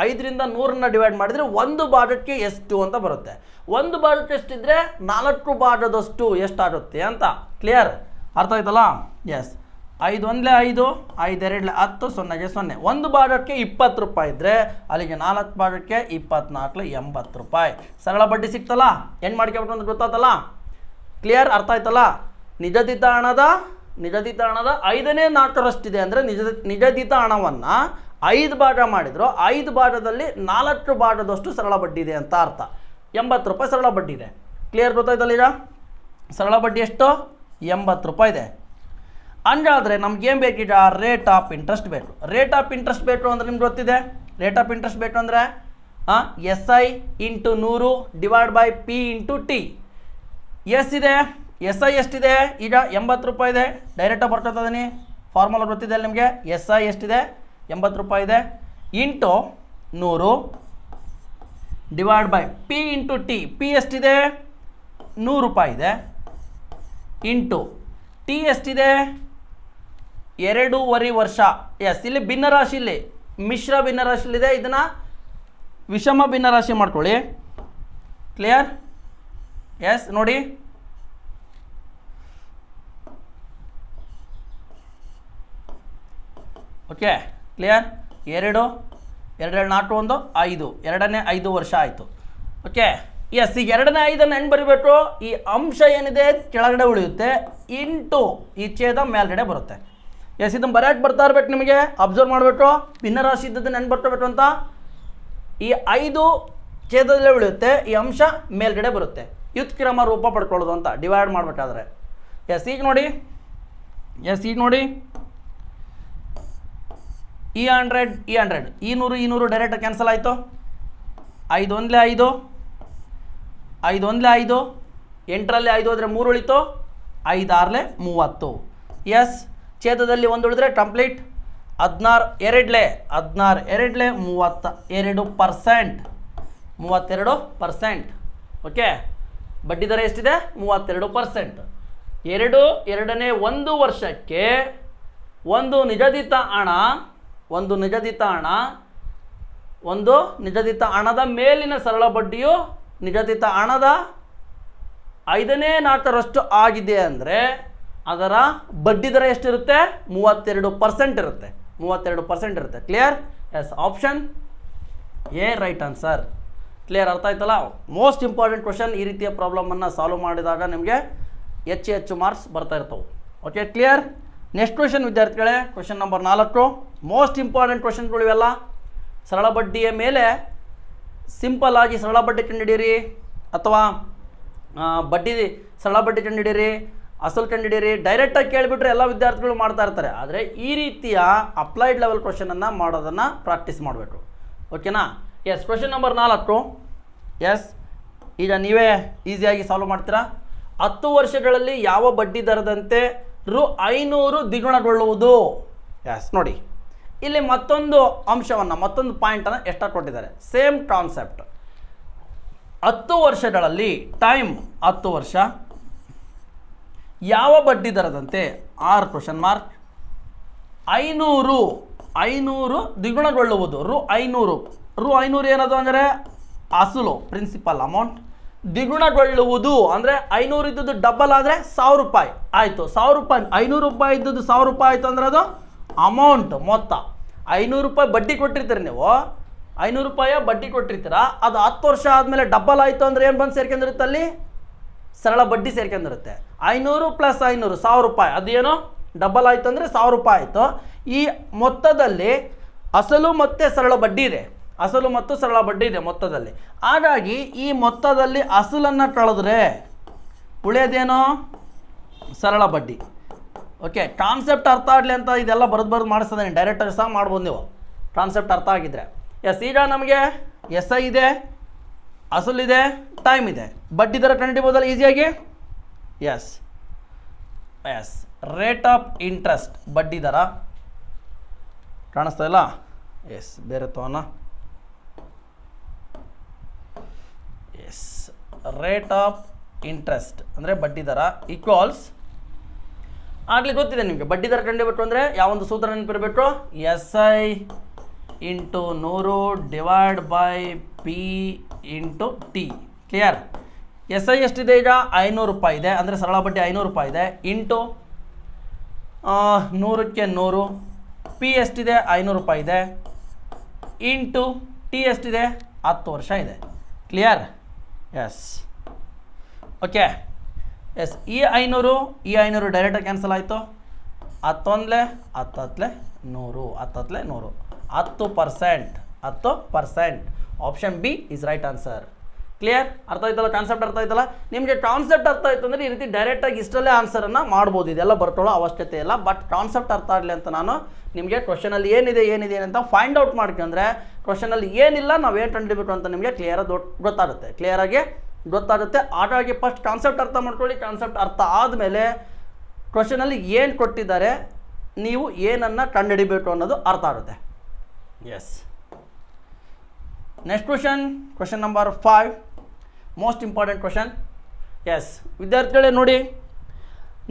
Speaker 1: 5ರಿಂದ 100ನ್ನು ಡಿವೈಡ್ ಮಾಡಿದರೆ 1 ಭಾಗಕ್ಕೆ ಎಷ್ಟು ಅಂತ ಬರುತ್ತೆ. 1 ಭಾಗಕ್ಕೆ ಎಷ್ಟಿದ್ರೆ 4 ಭಾಗದಷ್ಟು ಎಷ್ಟಾಗುತ್ತೆ ಅಂತ. ಕ್ಲಿಯರ್? ಅರ್ಥ ಆಯ್ತಲ್ಲ? ಎಸ್, 5 1 5, 5 2 10, 0 0. 1 ಭಾಗಕ್ಕೆ 20 ರೂಪಾಯಿ ಇದ್ದರೆ ಅಲ್ಲಿಗೆ 4 ಭಾಗಕ್ಕೆ 24 80 ರೂಪಾಯಿ ಸರಳ ಬಡ್ಡಿ ಸಿಕ್ತಲ್ಲ. ಏನು ಮಾಡ್ಕೊಬೇಕು ಅಂತ ಗೊತ್ತಾಯ್ತಲ್ಲ? ಕ್ಲಿಯರ್? ಅರ್ಥ ಆಯ್ತಲ್ಲ? ನಿಗದಿತ ಹಣದ 5/4 ಇದೆ ಅಂದರೆ ನಿಗದಿತ ಹಣವನ್ನು 5 ಭಾಗ ಮಾಡಿದ್ರು. 5 ಭಾಗದಲ್ಲಿ 4 ಭಾಗದಷ್ಟು ಸರಳ ಬಡ್ಡಿ ಇದೆ ಅಂತ ಅರ್ಥ. 80 ರೂಪಾಯಿ ಸರಳ ಬಡ್ಡಿ ಇದೆ. ಕ್ಲಿಯರ್? ಗೊತ್ತಾಯ್ತಲ್ಲ? ಈಗ ಸರಳ ಬಡ್ಡಿ ಎಷ್ಟು? 80 ರೂಪಾಯಿ ಇದೆ. ಹಂಗಾದ್ರೆ ನಮ್ಗೇನು ಬೇಕೀಗ ರೇಟ್ ಆಫ್ ಇಂಟ್ರೆಸ್ಟ್ ಬೇಕು. ರೇಟ್ ಆಫ್ ಇಂಟ್ರೆಸ್ಟ್ ಬೇಕು ಅಂದರೆ ನಿಮ್ಗೆ ಗೊತ್ತಿದೆ. ರೇಟ್ ಆಫ್ ಇಂಟ್ರೆಸ್ಟ್ ಬೇಕು ಅಂದರೆ S I into 100 divide by P into T. ಎಷ್ಟಿದೆ ಎಸ್ ಐ ಎಷ್ಟಿದೆ ಈಗ 80 ರೂಪಾಯಿ ಇದೆ. ಡೈರೆಕ್ಟಾಗಿ ಬರ್ಕೊತಿದ್ದೀನಿ, ಫಾರ್ಮುಲಾ ಗೊತ್ತಿದೆ ಅಲ್ಲಿ ನಿಮಗೆ. ಎಸ್ ಐ ಎಷ್ಟಿದೆ 80 ರೂಪಾಯಿ ಇದೆ into 100 divide by P into T. P ಎಷ್ಟಿದೆ 100 ರೂಪಾಯಿ ಇದೆ ಇಂಟು ಟಿ ಎಷ್ಟಿದೆ 2.5 ವರ್ಷ. ಎಸ್, ಇಲ್ಲಿ ಭಿನ್ನರಾಶಿ, ಇಲ್ಲಿ ಮಿಶ್ರ ಭಿನ್ನರಾಶಿಲಿದೆ. ಇದನ್ನು ವಿಷಮ ಭಿನ್ನರಾಶಿ ಮಾಡ್ಕೊಳ್ಳಿ. ಕ್ಲಿಯರ್? ಎಸ್, ನೋಡಿ ಓಕೆ, ಕ್ಲಿಯರ್? 2 2 4 1 5, ಎರಡನೇ 5 ವರ್ಷ ಆಯಿತು. ಓಕೆ, ಎಸ್, ಈಗ ಎರಡನೇ 5 ಹೆಂಗೆ ಬರೀಬೇಕು? ಈ ಅಂಶ ಏನಿದೆ ಕೆಳಗಡೆ ಉಳಿಯುತ್ತೆ ಇಂಟು ಈ ಛೇದ ಮೇಲ್ಗಡೆ ಬರುತ್ತೆ. ಎಸ್, ಇದನ್ನು ಬರೆಯಕ್ಕೆ ಬರ್ತಾ ಇರ್ಬೇಕು ನಿಮಗೆ. ಅಬ್ಸರ್ವ್ ಮಾಡಬೇಕು, ಭಿನ್ನರಾಶಿ ಇದ್ದದನ್ನು ಹೆಂಗೆ ಬರ್ಕೋಬೇಕು ಅಂತ. ಈ 5 ಛೇದದಲ್ಲೇ ಉಳಿಯುತ್ತೆ, ಈ ಅಂಶ ಮೇಲ್ಗಡೆ ಬರುತ್ತೆ. ವ್ಯುತ್ಕ್ರಮ ರೂಪ ಪಡ್ಕೊಳ್ಳೋದು ಅಂತ ಡಿವೈಡ್ ಮಾಡಬೇಕಾದ್ರೆ. ಎಸ್, ಈಗ ನೋಡಿ ಈ 100 ಈ 100 ಡೈರೆಕ್ಟ್ ಕ್ಯಾನ್ಸಲ್ ಆಯಿತು. 5 1 5, 5 1 5, 8ರಲ್ಲಿ 5 ಹೋದರೆ 3 ಉಳಿತು, 5 6 30. ಎಸ್, ಛೇದದಲ್ಲಿ 1 ಉಳಿದ್ರೆ ಕಂಪ್ಲೀಟ್. 16 2 32%. 32%. ಓಕೆ, ಬಡ್ಡಿ ದರ ಎಷ್ಟಿದೆ 32%. ಎರಡನೇ 1 ವರ್ಷಕ್ಕೆ ಒಂದು ನಿಗದಿತ ಹಣದ ಮೇಲಿನ ಸರಳ ಬಡ್ಡಿಯು ನಿಗದಿತ ಹಣದ 5/4 ಆಗಿದೆ ಅಂದರೆ ಅದರ ಬಡ್ಡಿ ದರ ಎಷ್ಟಿರುತ್ತೆ 32% ಇರುತ್ತೆ. 32% ಇರುತ್ತೆ. Clear? Yes, option A right answer. Clear? ಅರ್ಥ ಆಯ್ತಲ್ಲ? Most important question. ಈ ರೀತಿಯ ಪ್ರಾಬ್ಲಮನ್ನು ಸಾಲ್ವ್ ಮಾಡಿದಾಗ ನಿಮಗೆ ಹೆಚ್ಚು ಮಾರ್ಕ್ಸ್ ಬರ್ತಾ ಇರ್ತವೆ. Okay, clear? ನೆಕ್ಸ್ಟ್ ಕ್ವಶನ್ ವಿದ್ಯಾರ್ಥಿಗಳೇ, ಕ್ವಶನ್ ನಂಬರ್ 4. ಮೋಸ್ಟ್ ಇಂಪಾರ್ಟೆಂಟ್ ಕ್ವಶನ್ಗಳು ಇವೆಲ್ಲ. ಸರಳ ಬಡ್ಡಿಯ ಮೇಲೆ ಸಿಂಪಲ್ ಆಗಿ ಸರಳ ಬಡ್ಡಿ ಕಂಡುಹಿಡಿಯಿರಿ, ಅಥವಾ ಸರಳ ಬಡ್ಡಿ ಕಂಡುಹಿಡಿಯಿರಿ, ಅಸಲು ಕಂಡುಹಿಡಿಯಿರಿ. ಡೈರೆಕ್ಟಾಗಿ ಕೇಳಿಬಿಟ್ರೆ ಎಲ್ಲ ವಿದ್ಯಾರ್ಥಿಗಳು ಮಾಡ್ತಾ ಇರ್ತಾರೆ. ಆದರೆ ಈ ರೀತಿಯ ಅಪ್ಲೈಡ್ ಲೆವೆಲ್ ಕ್ವಶನನ್ನು ಮಾಡೋದನ್ನು ಪ್ರಾಕ್ಟೀಸ್ ಮಾಡಬೇಕು. ಓಕೆನಾ? S, question number 4. ಎಸ್, ಈಗ ನೀವೇ ಈಸಿಯಾಗಿ ಸಾಲ್ವ್ ಮಾಡ್ತೀರಾ. 10 ವರ್ಷಗಳಲ್ಲಿ ಯಾವ ಬಡ್ಡಿ ದರದಂತೆ Rs. 500 ದ್ವಿಗುಣಗೊಳ್ಳುವುದು? ಎಸ್, ನೋಡಿ ಇಲ್ಲಿ ಮತ್ತೊಂದು ಅಂಶವನ್ನು, ಮತ್ತೊಂದು ಪಾಯಿಂಟನ್ನು ಎಷ್ಟ ಕೊಟ್ಟಿದ್ದಾರೆ. Same concept. 10 ವರ್ಷಗಳಲ್ಲಿ, ಟೈಮ್ 10 ವರ್ಷ, ಯಾವ ಬಡ್ಡಿ ದರದಂತೆ R?500 ದ್ವಿಗುಣಗೊಳ್ಳುವುದು? Rs. ಏನದು ಅಂದರೆ ಅಸಲು, ಪ್ರಿನ್ಸಿಪಲ್ ಅಮೌಂಟ್. ದ್ವಿಗುಣಗೊಳ್ಳುವುದು ಅಂದರೆ 500 ಇದ್ದದ್ದು ಡಬಲ್ ಆದರೆ 1000 ರೂಪಾಯಿ ಆಯಿತು. 1000 ರೂಪಾಯಿ, 500 ರೂಪಾಯಿ ಇದ್ದದ್ದು 1000 ರೂಪಾಯಿ ಆಯಿತು ಅಂದರೆ ಅದು ಅಮೌಂಟ್, ಮೊತ್ತ. 500 ರೂಪಾಯಿ ಬಡ್ಡಿ ಕೊಟ್ಟಿರ್ತೀರಿ ನೀವು, 500 ರೂಪಾಯಿ ಬಡ್ಡಿ ಕೊಟ್ಟಿರ್ತೀರ. ಅದು 10 ವರ್ಷ ಆದಮೇಲೆ ಡಬಲ್ ಆಯಿತು ಅಂದರೆ ಏನು ಬಂದು ಸೇರ್ಕೊಂಡಿರುತ್ತೆ ಅಲ್ಲಿ? ಸರಳ ಬಡ್ಡಿ ಸೇರ್ಕೊಂಡಿರುತ್ತೆ. 500 + 500 1000 ರೂಪಾಯಿ, ಅದೇನೋ ಡಬಲ್ ಆಯಿತು ಅಂದರೆ 1000 ರೂಪಾಯಿ ಆಯಿತು. ಈ ಮೊತ್ತದಲ್ಲಿ ಅಸಲು ಮತ್ತು ಸರಳ ಬಡ್ಡಿ ಇದೆ, ಅಸಲು ಮತ್ತು ಸರಳ ಬಡ್ಡಿ ಇದೆ ಮೊತ್ತದಲ್ಲಿ. ಹಾಗಾಗಿ ಈ ಮೊತ್ತದಲ್ಲಿ ಅಸಲನ್ನು ಕಳೆದ್ರೆ ಉಳಿಯೋದೇನೋ ಸರಳ ಬಡ್ಡಿ. ಓಕೆ, ಕಾನ್ಸೆಪ್ಟ್ ಅರ್ಥ ಆಗಲಿ ಅಂತ ಇದೆಲ್ಲ ಬರೆದು ಮಾಡಿಸ್ತದೆ. ಡೈರೆಕ್ಟಾಗಿ ಸಹ ಮಾಡ್ಬೋದು ನೀವು, ಕಾನ್ಸೆಪ್ಟ್ ಅರ್ಥ ಆಗಿದ್ರೆ. ಎಸ್, ಈಗ ನಮಗೆ ಎಸ್ ಐ ಇದೆ, ಅಸಲಿದೆ, ಟೈಮ್ ಇದೆ. ಬಡ್ಡಿ ದರ ಕಂಡುಹಿಡಿಬೋದಲ್ಲ ಈಸಿಯಾಗಿ. ಎಸ್, ರೇಟ್ ಆಫ್ ಇಂಟ್ರೆಸ್ಟ್ ಬಡ್ಡಿ ದರ ಕಾಣಿಸ್ತಾ ಇಲ್ಲ? ಎಸ್, ಬೇರೆ ತೋನ. ಎಸ್, ರೇಟ್ ಆಫ್ ಇಂಟ್ರೆಸ್ಟ್ ಅಂದರೆ ಬಡ್ಡಿ ದರ ಈಕ್ವಲ್ಸ್, ಆಗಲಿ ಗೊತ್ತಿದೆ ನಿಮಗೆ. ಬಡ್ಡಿ ದರ ಕಂಡುಹಿಡಿಬೇಕು ಅಂದರೆ ಯಾವೊಂದು ಸೂತ್ರ ನೆನಪಿರಬೇಕು? S I into 100 divide by P into T. Clear? S I ಎಷ್ಟಿದೆ ಈಗ 500 ರೂಪಾಯಿ ಇದೆ, ಅಂದರೆ ಸರಳ ಬಡ್ಡಿ 500 ರೂಪಾಯಿ ಇದೆ, ಇಂಟು 100ಕ್ಕೆ 100. ಪಿ ಎಷ್ಟಿದೆ 500 ರೂಪಾಯಿ ಇದೆ, ಇಂಟು ಟಿ ಎಷ್ಟಿದೆ 10 ವರ್ಷ ಇದೆ. ಕ್ಲಿಯರ್? S, okay. ಎಸ್, ಈ 500 ಡೈರೆಕ್ಟಾಗಿ ಕ್ಯಾನ್ಸಲ್ ಆಯಿತು. 10 1 100, 10% 10%. Option B is right answer. Clear? ಅರ್ಥ ಆಯ್ತಲ್ಲ? ಕಾನ್ಸೆಪ್ಟ್ ಅರ್ಥ ಆಯ್ತಲ್ಲ? ನಿಮಗೆ ಕಾನ್ಸೆಪ್ಟ್ ಅರ್ಥ ಆಯ್ತು ಅಂದರೆ ಈ ರೀತಿ ಡೈರೆಕ್ಟಾಗಿ ಇಷ್ಟಲ್ಲೇ ಆನ್ಸರನ್ನು ಮಾಡ್ಬೋದು, ಇದೆಲ್ಲ ಬರ್ಕೊಳ್ಳೋ ಅವಶ್ಯಕತೆ ಇಲ್ಲ. ಬಟ್ ಕಾನ್ಸೆಪ್ಟ್ ಅರ್ಥ ಆಗಲಿ ಅಂತ ನಾನು ನಿಮಗೆ ಕ್ವಶನಲ್ಲಿ ಏನಿದೆ ಅಂತ ಫೈಂಡ್ ಔಟ್ ಮಾಡ್ಕೊಂಡ್ರೆ ಕ್ವಶನಲ್ಲಿ ಏನಿಲ್ಲ ನಾವು ಏನು ಕಂಡುಹಿಡಿಬೇಕು ಅಂತ ನಿಮಗೆ ಕ್ಲಿಯರಾಗಿ ಗೊತ್ತಾಗುತ್ತೆ. ಹಾಗಾಗಿ ಫಸ್ಟ್ ಕಾನ್ಸೆಪ್ಟ್ ಅರ್ಥ ಮಾಡ್ಕೊಳ್ಳಿ. ಕಾನ್ಸೆಪ್ಟ್ ಅರ್ಥ ಆದಮೇಲೆ ಕ್ವಶನಲ್ಲಿ ಏನು ಕೊಟ್ಟಿದ್ದಾರೆ, ನೀವು ಏನನ್ನು ಕಂಡುಹಿಡಿಬೇಕು ಅನ್ನೋದು ಅರ್ಥ ಆಗುತ್ತೆ. Yes, next question number 5, most important question. Yes ವಿದ್ಯಾರ್ಥಿಗಳೇ ನೋಡಿ,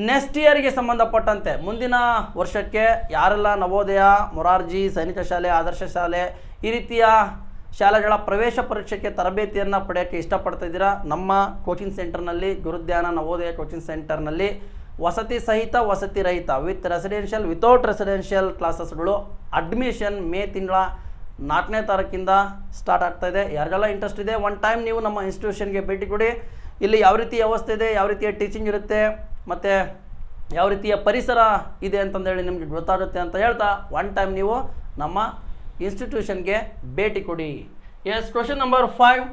Speaker 1: ನೆಕ್ಸ್ಟ್ ಇಯರ್ಗೆ ಸಂಬಂಧಪಟ್ಟಂತೆ ಮುಂದಿನ ವರ್ಷಕ್ಕೆ ಯಾರೆಲ್ಲ ನವೋದಯ, ಮೊರಾರ್ಜಿ, ಸೈನಿಕ ಶಾಲೆ, ಆದರ್ಶ ಶಾಲೆ ಈ ರೀತಿಯ ಶಾಲೆಗಳ ಪ್ರವೇಶ ಪರೀಕ್ಷೆಗೆ ತರಬೇತಿಯನ್ನು ಪಡೆಯೋಕ್ಕೆ ಇಷ್ಟಪಡ್ತಾ ಇದ್ದೀರಾ, ನಮ್ಮ ಕೋಚಿಂಗ್ ಸೆಂಟರ್ನಲ್ಲಿ ಗುರುಧ್ಯಾನ ನವೋದಯ ಕೋಚಿಂಗ್ ಸೆಂಟರ್ನಲ್ಲಿ ವಸತಿ ಸಹಿತ ವಸತಿ ರಹಿತ ವಿತ್ ರೆಸಿಡೆನ್ಷಿಯಲ್ ವಿತೌಟ್ ರೆಸಿಡೆನ್ಷಿಯಲ್ ಕ್ಲಾಸಸ್ಗಳು ಅಡ್ಮಿಷನ್ ಮೇ ತಿಂಗಳ 4ನೇ ತಾರೀಕಿಂದ ಸ್ಟಾರ್ಟ್ ಆಗ್ತಾ ಇದೆ. ಯಾರಿಗೆಲ್ಲ ಇಂಟ್ರೆಸ್ಟ್ ಇದೆ ಒನ್ ಟೈಮ್ ನೀವು ನಮ್ಮ ಇನ್ಸ್ಟಿಟ್ಯೂಷನ್ಗೆ ಭೇಟಿ ಕೊಡಿ. ಇಲ್ಲಿ ಯಾವ ರೀತಿ ವ್ಯವಸ್ಥೆ ಇದೆ, ಯಾವ ರೀತಿಯ ಟೀಚಿಂಗ್ ಇರುತ್ತೆ ಮತ್ತು ಯಾವ ರೀತಿಯ ಪರಿಸರ ಇದೆ ಅಂತಂದೇಳಿ ನಿಮಗೆ ಗೊತ್ತಾಗುತ್ತೆ ಅಂತ ಹೇಳ್ತಾ ಒನ್ ಟೈಮ್ ನೀವು ನಮ್ಮ ಇನ್ಸ್ಟಿಟ್ಯೂಷನ್ಗೆ ಭೇಟಿ ಕೊಡಿ. ಎಸ್, ಕ್ವಶನ್ ನಂಬರ್ 5,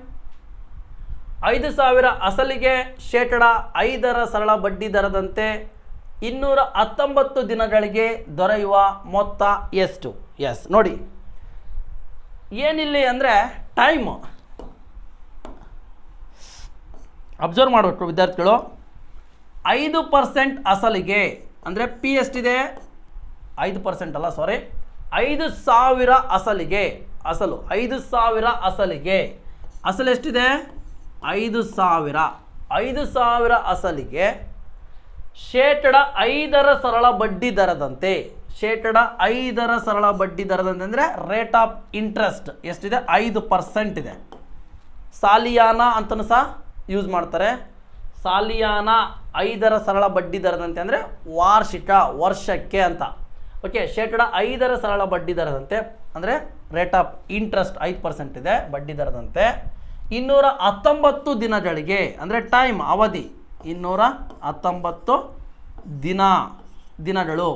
Speaker 1: 5,000 ಅಸಲಿಗೆ ಶೇಕಡ 5 ಸರಳ ಬಡ್ಡಿ ದರದಂತೆ 219 ದಿನಗಳಿಗೆ ದೊರೆಯುವ ಮೊತ್ತ ಎಷ್ಟು? ಎಸ್ ನೋಡಿ, ಏನಿಲ್ಲಿ ಅಂದರೆ ಟೈಮ್ ಅಬ್ಸರ್ವ್ ಮಾಡಬೇಕು ವಿದ್ಯಾರ್ಥಿಗಳು. 5% ಅಸಲಿಗೆ ಅಂದರೆ ಪಿ ಎಷ್ಟಿದೆ? 5% ಅಲ್ಲ, ಸಾರಿ, 5,000 ಅಸಲಿಗೆ, ಅಸಲು 5,000 ಅಸಲಿಗೆ, ಅಸಲು ಎಷ್ಟಿದೆ? 5,000. 5,000 ಅಸಲಿಗೆ ಶೇಕಡ 5 ಸರಳ ಬಡ್ಡಿ ದರದಂತೆ, ಶೇಕಡ 5 ಸರಳ ಬಡ್ಡಿ ದರದಂತೆ ಅಂದರೆ ರೇಟ್ ಆಫ್ ಇಂಟ್ರೆಸ್ಟ್ ಎಷ್ಟಿದೆ? 5% ಇದೆ. ಸಾಲಿಯಾನ ಅಂತಲೂ ಸಹ ಯೂಸ್ ಮಾಡ್ತಾರೆ. ಸಾಲಿಯಾನ 5 ಸರಳ ಬಡ್ಡಿ ದರದಂತೆ ಅಂದರೆ ವಾರ್ಷಿಕ, ವರ್ಷಕ್ಕೆ ಅಂತ. ಓಕೆ, ಶೇಕಡ 5 ಸರಳ ಬಡ್ಡಿ ದರದಂತೆ ಅಂದರೆ ರೇಟ್ ಆಫ್ ಇಂಟ್ರೆಸ್ಟ್ 5% ಇದೆ ಬಡ್ಡಿ ದರದಂತೆ 219 ದಿನಗಳಿಗೆ ಅಂದರೆ ಟೈಮ್ ಅವಧಿ 219 ದಿನಗಳು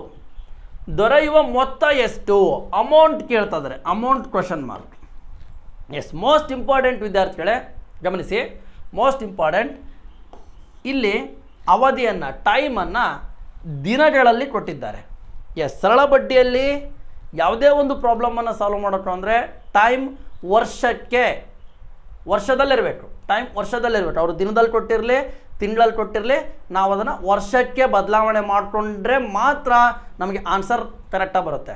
Speaker 1: ದೊರೆಯುವ ಮೊತ್ತ ಎಷ್ಟು? ಅಮೌಂಟ್ ಕೇಳ್ತಾ ಇದ್ದಾರೆ, amount question mark. Yes, most important ವಿದ್ಯಾರ್ಥಿಗಳೇ ಗಮನಿಸಿ, ಮೋಸ್ಟ್ ಇಂಪಾರ್ಟೆಂಟ್. ಇಲ್ಲಿ ಅವಧಿಯನ್ನು, ಟೈಮನ್ನು ದಿನಗಳಲ್ಲಿ ಕೊಟ್ಟಿದ್ದಾರೆ. ಎಸ್, ಸರಳ ಬಡ್ಡಿಯಲ್ಲಿ ಯಾವುದೇ ಒಂದು ಪ್ರಾಬ್ಲಮನ್ನು ಸಾಲ್ವ್ ಮಾಡೋಕ್ಕೆ ಅಂದರೆ ಟೈಮ್ ವರ್ಷದಲ್ಲಿರಬೇಕು. ಟೈಮ್ ವರ್ಷದಲ್ಲಿರಬೇಕು. ಅವರು ದಿನದಲ್ಲಿ ಕೊಟ್ಟಿರಲಿ, ತಿಂಗಳಲ್ಲಿ ಕೊಟ್ಟಿರಲಿ, ನಾವು ಅದನ್ನು ವರ್ಷಕ್ಕೆ ಬದಲಾವಣೆ ಮಾಡಿಕೊಂಡ್ರೆ ಮಾತ್ರ ನಮಗೆ ಆನ್ಸರ್ ಕರೆಕ್ಟಾಗಿ ಬರುತ್ತೆ,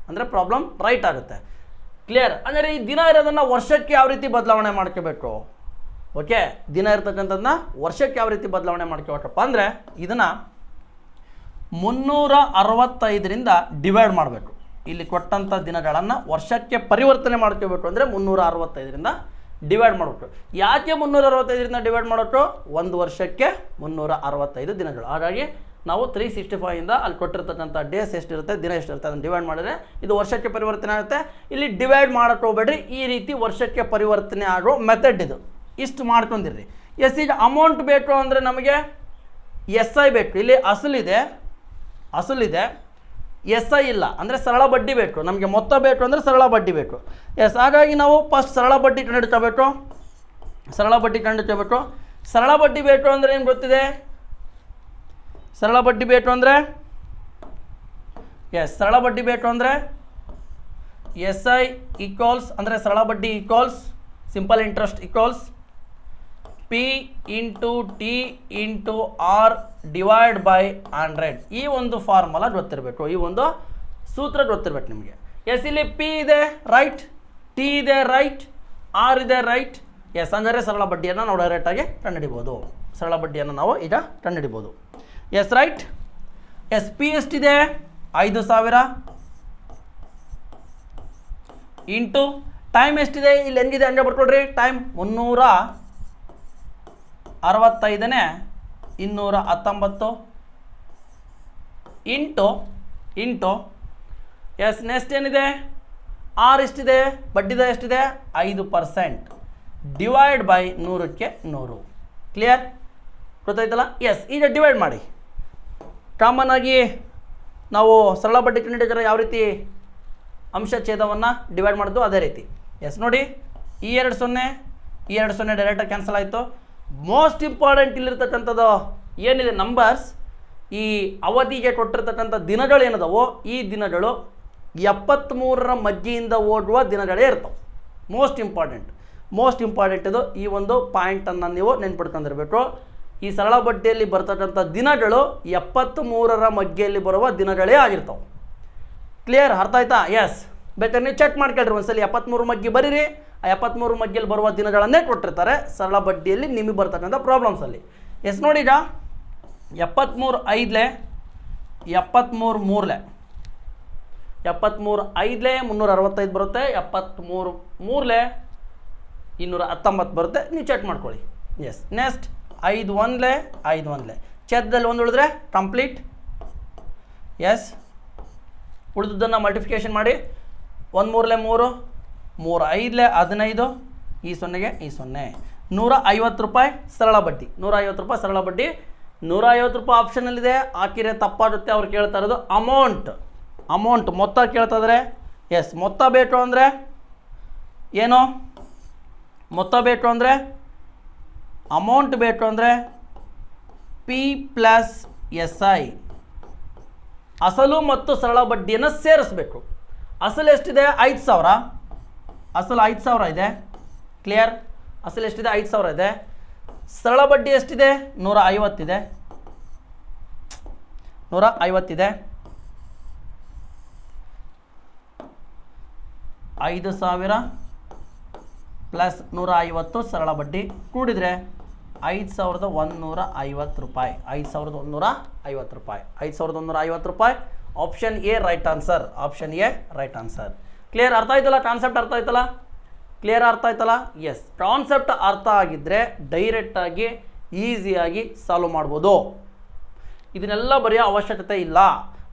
Speaker 1: ಅಂದರೆ ಪ್ರಾಬ್ಲಮ್ ರೈಟ್ ಆಗುತ್ತೆ. ಕ್ಲಿಯರ್? ಅಂದರೆ ಈ ದಿನ ಇರೋದನ್ನು ವರ್ಷಕ್ಕೆ ಯಾವ ರೀತಿ ಬದಲಾವಣೆ ಮಾಡ್ಕೋಬೇಕು? ಓಕೆ, ದಿನ ಇರ್ತಕ್ಕಂಥದ್ದನ್ನ ವರ್ಷಕ್ಕೆ ಯಾವ ರೀತಿ ಬದಲಾವಣೆ ಮಾಡ್ಕೋಬೇಕಪ್ಪ ಅಂದರೆ ಇದನ್ನು 365ರಿಂದ ಡಿವೈಡ್ ಮಾಡಬೇಕು. ಇಲ್ಲಿ ಕೊಟ್ಟಂಥ ದಿನಗಳನ್ನು ವರ್ಷಕ್ಕೆ ಪರಿವರ್ತನೆ ಮಾಡ್ಕೋಬೇಕು ಅಂದರೆ 365ರಿಂದ ಡಿವೈಡ್ ಮಾಡಬೇಕು. ಯಾಕೆ 365ರಿಂದ ಡಿವೈಡ್ ಮಾಡಬೇಕು? ಒಂದು ವರ್ಷಕ್ಕೆ 365 ದಿನಗಳು. ಹಾಗಾಗಿ ನಾವು 365ಇಂದ ಅಲ್ಲಿ ಕೊಟ್ಟಿರ್ತಕ್ಕಂಥ ಡೇಸ್ ಎಷ್ಟಿರುತ್ತೆ, ದಿನ ಎಷ್ಟಿರುತ್ತೆ ಅದನ್ನು ಡಿವೈಡ್ ಮಾಡಿದ್ರೆ ಇದು ವರ್ಷಕ್ಕೆ ಪರಿವರ್ತನೆ ಆಗುತ್ತೆ. ಇಲ್ಲಿ ಡಿವೈಡ್ ಮಾಡೋಕ್ಕೆ ಹೋಗ್ಬೇಡ್ರಿ, ಈ ರೀತಿ ವರ್ಷಕ್ಕೆ ಪರಿವರ್ತನೆ ಆಗೋ ಮೆಥಡ್ ಇದು. ಇಷ್ಟು ಮಾಡ್ಕೊಂಡಿರ್ರಿ. ಎಸ್, ಈಗ ಅಮೌಂಟ್ ಬೇಕು ಅಂದರೆ ನಮಗೆ SI ಬೇಕು. ಇಲ್ಲಿ ಅಸಲಿದೆ, SI ಇಲ್ಲ ಅಂದರೆ ಸರಳ ಬಡ್ಡಿ ಬೇಕು. ನಮಗೆ ಮೊತ್ತ ಬೇಕು ಅಂದರೆ ಸರಳ ಬಡ್ಡಿ ಬೇಕು. ಎಸ್, ಹಾಗಾಗಿ ನಾವು ಫಸ್ಟ್ ಸರಳ ಬಡ್ಡಿ ಕಂಡುಹಿಡ್ಕೋಬೇಕು. ಸರಳ ಬಡ್ಡಿ ಬೇಕು ಅಂದರೆ ಏನು ಗೊತ್ತಿದೆ? ಸರಳ ಬಡ್ಡಿ ಬೇಕು ಅಂದರೆ SI ಈಕ್ವಲ್ಸ್ ಅಂದರೆ ಸರಳ ಬಡ್ಡಿ equals simple interest equals P into T into R divide by 100. ಈ ಒಂದು ಫಾರ್ಮುಲಾ ಗೊತ್ತಿರಬೇಕು, ಈ ಒಂದು ಸೂತ್ರ ಗೊತ್ತಿರಬೇಕು ನಿಮಗೆ. ಎಸ್, ಇಲ್ಲಿ P ಇದೆ ರೈಟ್, T ಇದೆ ರೈಟ್, R ಇದೆ ರೈಟ್. ಎಸ್, ಅಂದರೆ ಸರಳ ಬಡ್ಡಿಯನ್ನು ನಾವು ಡೈರೆಕ್ಟಾಗಿ ಕಂಡುಹಿಡಿಬೋದು. ಸರಳ ಬಡ್ಡಿಯನ್ನು ನಾವು ಈಗ ಕಂಡುಹಿಡಿಬೋದು. S right. ಎಸ್, P ಎಷ್ಟಿದೆ? 5,000 ಇಂಟು ಟೈಮ್ ಎಷ್ಟಿದೆ? ಇಲ್ಲಿ ಹೆಂಗಿದೆ ಹಂಗೆ ಬರ್ಕೊಡ್ರಿ. ಟೈಮ್ 365ನೇ 219 ಇಂಟು ಎಸ್, ನೆಕ್ಸ್ಟ್ ಏನಿದೆ? R ಎಷ್ಟಿದೆ? ಬಡ್ಡಿದ ಎಷ್ಟಿದೆ? 5% ಡಿವೈಡ್ ಬೈ 100ಕ್ಕೆ 100. ಕ್ಲಿಯರ್? ಗೊತ್ತಾಯ್ತಲ್ಲ? ಎಸ್, ಈಗ ಡಿವೈಡ್ ಮಾಡಿ. ಕಾಮನ್ ಆಗಿ ನಾವು ಸರಳ ಬಡ್ಡಿ ಕಂಡುಹಿಡಿದರೆ ಯಾವ ರೀತಿ ಅಂಶ ಛೇದವನ್ನು ಡಿವೈಡ್ ಮಾಡೋದು ಅದೇ ರೀತಿ. ಎಸ್ ನೋಡಿ, ಈ 2 0, ಈ 2 0 ಡೈರೆಕ್ಟಾಗಿ ಕ್ಯಾನ್ಸಲ್ ಆಯಿತು. ಮೋಸ್ಟ್ ಇಂಪಾರ್ಟೆಂಟ್ ಇಲ್ಲಿರ್ತಕ್ಕಂಥದ್ದು ಏನಿದೆ ನಂಬರ್ಸ್, ಈ ಅವಧಿಗೆ ಕೊಟ್ಟಿರ್ತಕ್ಕಂಥ ದಿನಗಳು ಏನದವೋ ಈ ದಿನಗಳು 73ರ ಮಧ್ಯೆಯಿಂದ ಓಡುವ ದಿನಗಳೇ ಇರ್ತವೆ. ಮೋಸ್ಟ್ ಇಂಪಾರ್ಟೆಂಟ್ ಇದು. ಈ ಒಂದು ಪಾಯಿಂಟನ್ನು ನೀವು ನೆನ್ಪಿಟ್ಕೊಂಡಿರಬೇಕು. ಈ ಸರಳ ಬಡ್ಡಿಯಲ್ಲಿ ಬರ್ತಕ್ಕಂಥ ದಿನಗಳು 73ರ ಮಧ್ಯೆಯಲ್ಲಿ ಬರುವ ದಿನಗಳೇ ಆಗಿರ್ತವೆ. ಕ್ಲಿಯರ್? ಅರ್ಥ ಆಯ್ತಾ? ಎಸ್. ಬೇಕಾದ್ರೆ ನೀವು ಚೆಕ್ ಮಾಡ್ಕೊಳ್ರಿ ಒಂದ್ಸಲಿ 73 ಮಗ್ಗೆ ಬರೀರಿ. ಆ 73 ಮಗ್ಗೆಯಲ್ಲಿ ಬರುವ ದಿನಗಳನ್ನೇ ಕೊಟ್ಟಿರ್ತಾರೆ ಸರಳ ಬಡ್ಡಿಯಲ್ಲಿ ನಿಮಗೆ ಬರ್ತಕ್ಕಂಥ ಪ್ರಾಬ್ಲಮ್ಸಲ್ಲಿ. ಎಸ್ ನೋಡಿ, ಈಗ 73 5 73 3 73 5 365 ಬರುತ್ತೆ, 73 3 219 ಬರುತ್ತೆ. ನೀವು ಚೆಕ್ ಮಾಡ್ಕೊಳ್ಳಿ. ಎಸ್. ನೆಕ್ಸ್ಟ್ 5 1 5 1 ಛೇದದಲ್ಲಿ 1 ಉಳಿದ್ರೆ ಕಂಪ್ಲೀಟ್. ಎಸ್. ಉಳಿದದ್ದನ್ನು ಮಲ್ಟಿಫಿಕೇಷನ್ ಮಾಡಿ. 1 3 3 3 5 15 ಈ 0ಗೆ ಈ 0 150 ರೂಪಾಯಿ ಸರಳ ಬಡ್ಡಿ. 150 ರೂಪಾಯಿ ಸರಳ ಬಡ್ಡಿ. 150 ರೂಪಾಯಿ ಆಪ್ಷನಲ್ಲಿದೆ, ಹಾಕಿದ್ರೆ ತಪ್ಪಾಗುತ್ತೆ. ಅವ್ರು ಕೇಳ್ತಾ ಇರೋದು ಅಮೌಂಟ್ ಮೊತ್ತ ಕೇಳ್ತಾ ಇದ್ದಾರೆ. ಎಸ್. ಮೊತ್ತ ಬೇಕು ಅಂದರೆ ಏನು? ಮೊತ್ತ ಬೇಕು ಅಂದರೆ ಅಮೌಂಟ್ ಬೇಕು ಅಂದರೆ P+SI ಅಸಲು ಮತ್ತು ಸರಳ ಬಡ್ಡಿಯನ್ನು ಸೇರಿಸಬೇಕು. ಅಸಲು ಎಷ್ಟಿದೆ? 5000. ಅಸಲು 5000 ಇದೆ. ಕ್ಲಿಯರ್? ಅಸಲು ಎಷ್ಟಿದೆ? 5000 ಇದೆ. ಸರಳ ಬಡ್ಡಿ ಎಷ್ಟಿದೆ? 150 ಇದೆ. 150 ಇದೆ. 5000 ಪ್ಲಸ್ 150 ಸರಳ ಬಡ್ಡಿ ಕೂಡಿದರೆ 5150 ರೂಪಾಯಿ. 5150 ರೂಪಾಯಿ. 5150 ರೂಪಾಯಿ. Option A right answer. Option A right answer. Clear? ಅರ್ಥ ಆಯ್ತಲ್ಲ? ಕಾನ್ಸೆಪ್ಟ್ ಅರ್ಥ ಆಯ್ತಲ್ಲ? ಕ್ಲಿಯರ್ ಅರ್ಥ ಆಯ್ತಲ್ಲ? ಎಸ್. ಕಾನ್ಸೆಪ್ಟ್ ಅರ್ಥ ಆಗಿದ್ದರೆ ಡೈರೆಕ್ಟಾಗಿ ಈಸಿಯಾಗಿ ಸಾಲ್ವ್ ಮಾಡ್ಬೋದು. ಇದನ್ನೆಲ್ಲ ಬರೆಯೋ ಅವಶ್ಯಕತೆ ಇಲ್ಲ.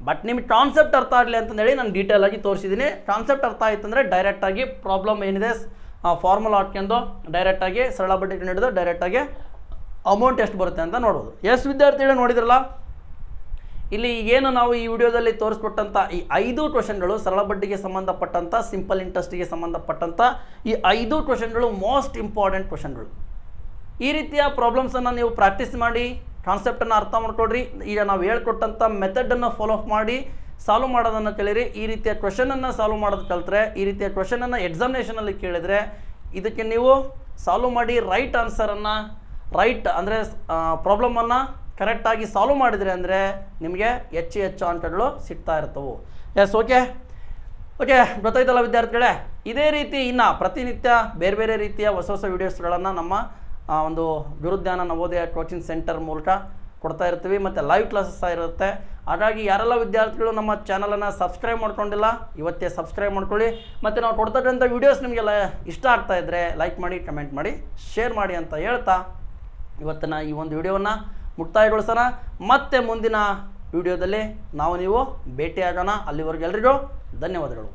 Speaker 1: ಬಟ್ ನಿಮಗೆ ಕಾನ್ಸೆಪ್ಟ್ ಅರ್ಥ ಆಗಲಿ ಅಂತಂದೇಳಿ ನಾನು ಡೀಟೇಲಾಗಿ ತೋರಿಸಿದ್ದೀನಿ. ಕಾನ್ಸೆಪ್ಟ್ ಅರ್ಥ ಆಯಿತು ಅಂದರೆ ಡೈರೆಕ್ಟಾಗಿ ಪ್ರಾಬ್ಲಮ್ ಏನಿದೆ ಫಾರ್ಮುಲಾ ಹಾಕ್ಕೊಂಡು ಡೈರೆಕ್ಟಾಗಿ ಸರಳ ಬಡ್ಡಿ ಹಿಡಿದು ಡೈರೆಕ್ಟಾಗಿ ಅಮೌಂಟ್ ಎಷ್ಟು ಬರುತ್ತೆ ಅಂತ ನೋಡ್ಬೋದು. ಎಸ್ ವಿದ್ಯಾರ್ಥಿಗಳು ನೋಡಿದ್ರಲ್ಲ, ಇಲ್ಲಿ ಏನು ನಾವು ಈ ವಿಡಿಯೋದಲ್ಲಿ ತೋರಿಸ್ಕೊಟ್ಟಂಥ ಈ 5 ಕ್ವೆಶನ್ಗಳು ಸರಳ ಬಡ್ಡಿಗೆ ಸಂಬಂಧಪಟ್ಟಂಥ, ಸಿಂಪಲ್ ಇಂಟ್ರೆಸ್ಟಿಗೆ ಸಂಬಂಧಪಟ್ಟಂಥ ಈ 5 ಕ್ವೆಶನ್ಗಳು ಮೋಸ್ಟ್ ಇಂಪಾರ್ಟೆಂಟ್ ಕ್ವೆಶನ್ಗಳು. ಈ ರೀತಿಯ ಪ್ರಾಬ್ಲಮ್ಸನ್ನು ನೀವು ಪ್ರಾಕ್ಟೀಸ್ ಮಾಡಿ, ಕಾನ್ಸೆಪ್ಟನ್ನು ಅರ್ಥ ಮಾಡ್ಕೊಳ್ರಿ. ಈಗ ನಾವು ಹೇಳ್ಕೊಟ್ಟಂಥ ಮೆಥಡನ್ನು ಫಾಲೋ ಅಪ್ ಮಾಡಿ ಸಾಲ್ವ್ ಮಾಡೋದನ್ನು ಕಲೀರಿ. ಈ ರೀತಿಯ ಕ್ವೆಶನನ್ನು ಸಾಲ್ವ್ ಮಾಡೋದು ಕಲಿತ್ರೆ, ಈ ರೀತಿಯ ಕ್ವೆಶನನ್ನು ಎಕ್ಸಾಮಿನೇಷನಲ್ಲಿ ಕೇಳಿದರೆ ಇದಕ್ಕೆ ನೀವು ಸಾಲ್ವ್ ಮಾಡಿ ರೈಟ್ ಆನ್ಸರನ್ನು, ರೈಟ್ ಅಂದರೆ ಪ್ರಾಬ್ಲಮನ್ನು ಕರೆಕ್ಟಾಗಿ ಸಾಲ್ವ್ ಮಾಡಿದರೆ ಅಂದರೆ ನಿಮಗೆ ಹೆಚ್ಚು ಅಂಕಗಳು ಸಿಗ್ತಾ ಇರ್ತವೆ. ಎಸ್. ಓಕೆ ಗೊತ್ತಾಯ್ತಲ್ಲ ವಿದ್ಯಾರ್ಥಿಗಳೇ? ಇದೇ ರೀತಿ ಇನ್ನು ಪ್ರತಿನಿತ್ಯ ಬೇರೆ ಬೇರೆ ರೀತಿಯ ಹೊಸ ವೀಡಿಯೋಸ್ಗಳನ್ನು ನಮ್ಮ ಒಂದು ಗುರುಜ್ಞಾನ ನವೋದಯ ಕೋಚಿಂಗ್ ಸೆಂಟರ್ ಮೂಲಕ ಕೊಡ್ತಾ ಇರ್ತೀವಿ. ಮತ್ತು ಲೈವ್ ಕ್ಲಾಸಸ್ ಇರುತ್ತೆ. ಹಾಗಾಗಿ ಯಾರೆಲ್ಲ ವಿದ್ಯಾರ್ಥಿಗಳು ನಮ್ಮ ಚಾನಲನ್ನು ಸಬ್ಸ್ಕ್ರೈಬ್ ಮಾಡ್ಕೊಂಡಿಲ್ಲ, ಇವತ್ತೇ ಸಬ್ಸ್ಕ್ರೈಬ್ ಮಾಡ್ಕೊಳ್ಳಿ. ಮತ್ತು ನಾವು ಕೊಡ್ತಕ್ಕಂಥ ವೀಡಿಯೋಸ್ ನಿಮಗೆಲ್ಲ ಇಷ್ಟ ಆಗ್ತಾ ಇದ್ದರೆ ಲೈಕ್ ಮಾಡಿ, ಕಮೆಂಟ್ ಮಾಡಿ, ಶೇರ್ ಮಾಡಿ ಅಂತ ಹೇಳ್ತಾ ಇವತ್ತಿನ ಈ ಒಂದು ವಿಡಿಯೋವನ್ನು ಮುಕ್ತಾಯಗೊಳಿಸೋಣ. ಮತ್ತೆ ಮುಂದಿನ ವಿಡಿಯೋದಲ್ಲಿ ನಾವು ನೀವು ಭೇಟಿಯಾಗೋಣ. ಅಲ್ಲಿವರೆಗೂ ಎಲ್ರಿಗೂ ಧನ್ಯವಾದಗಳು.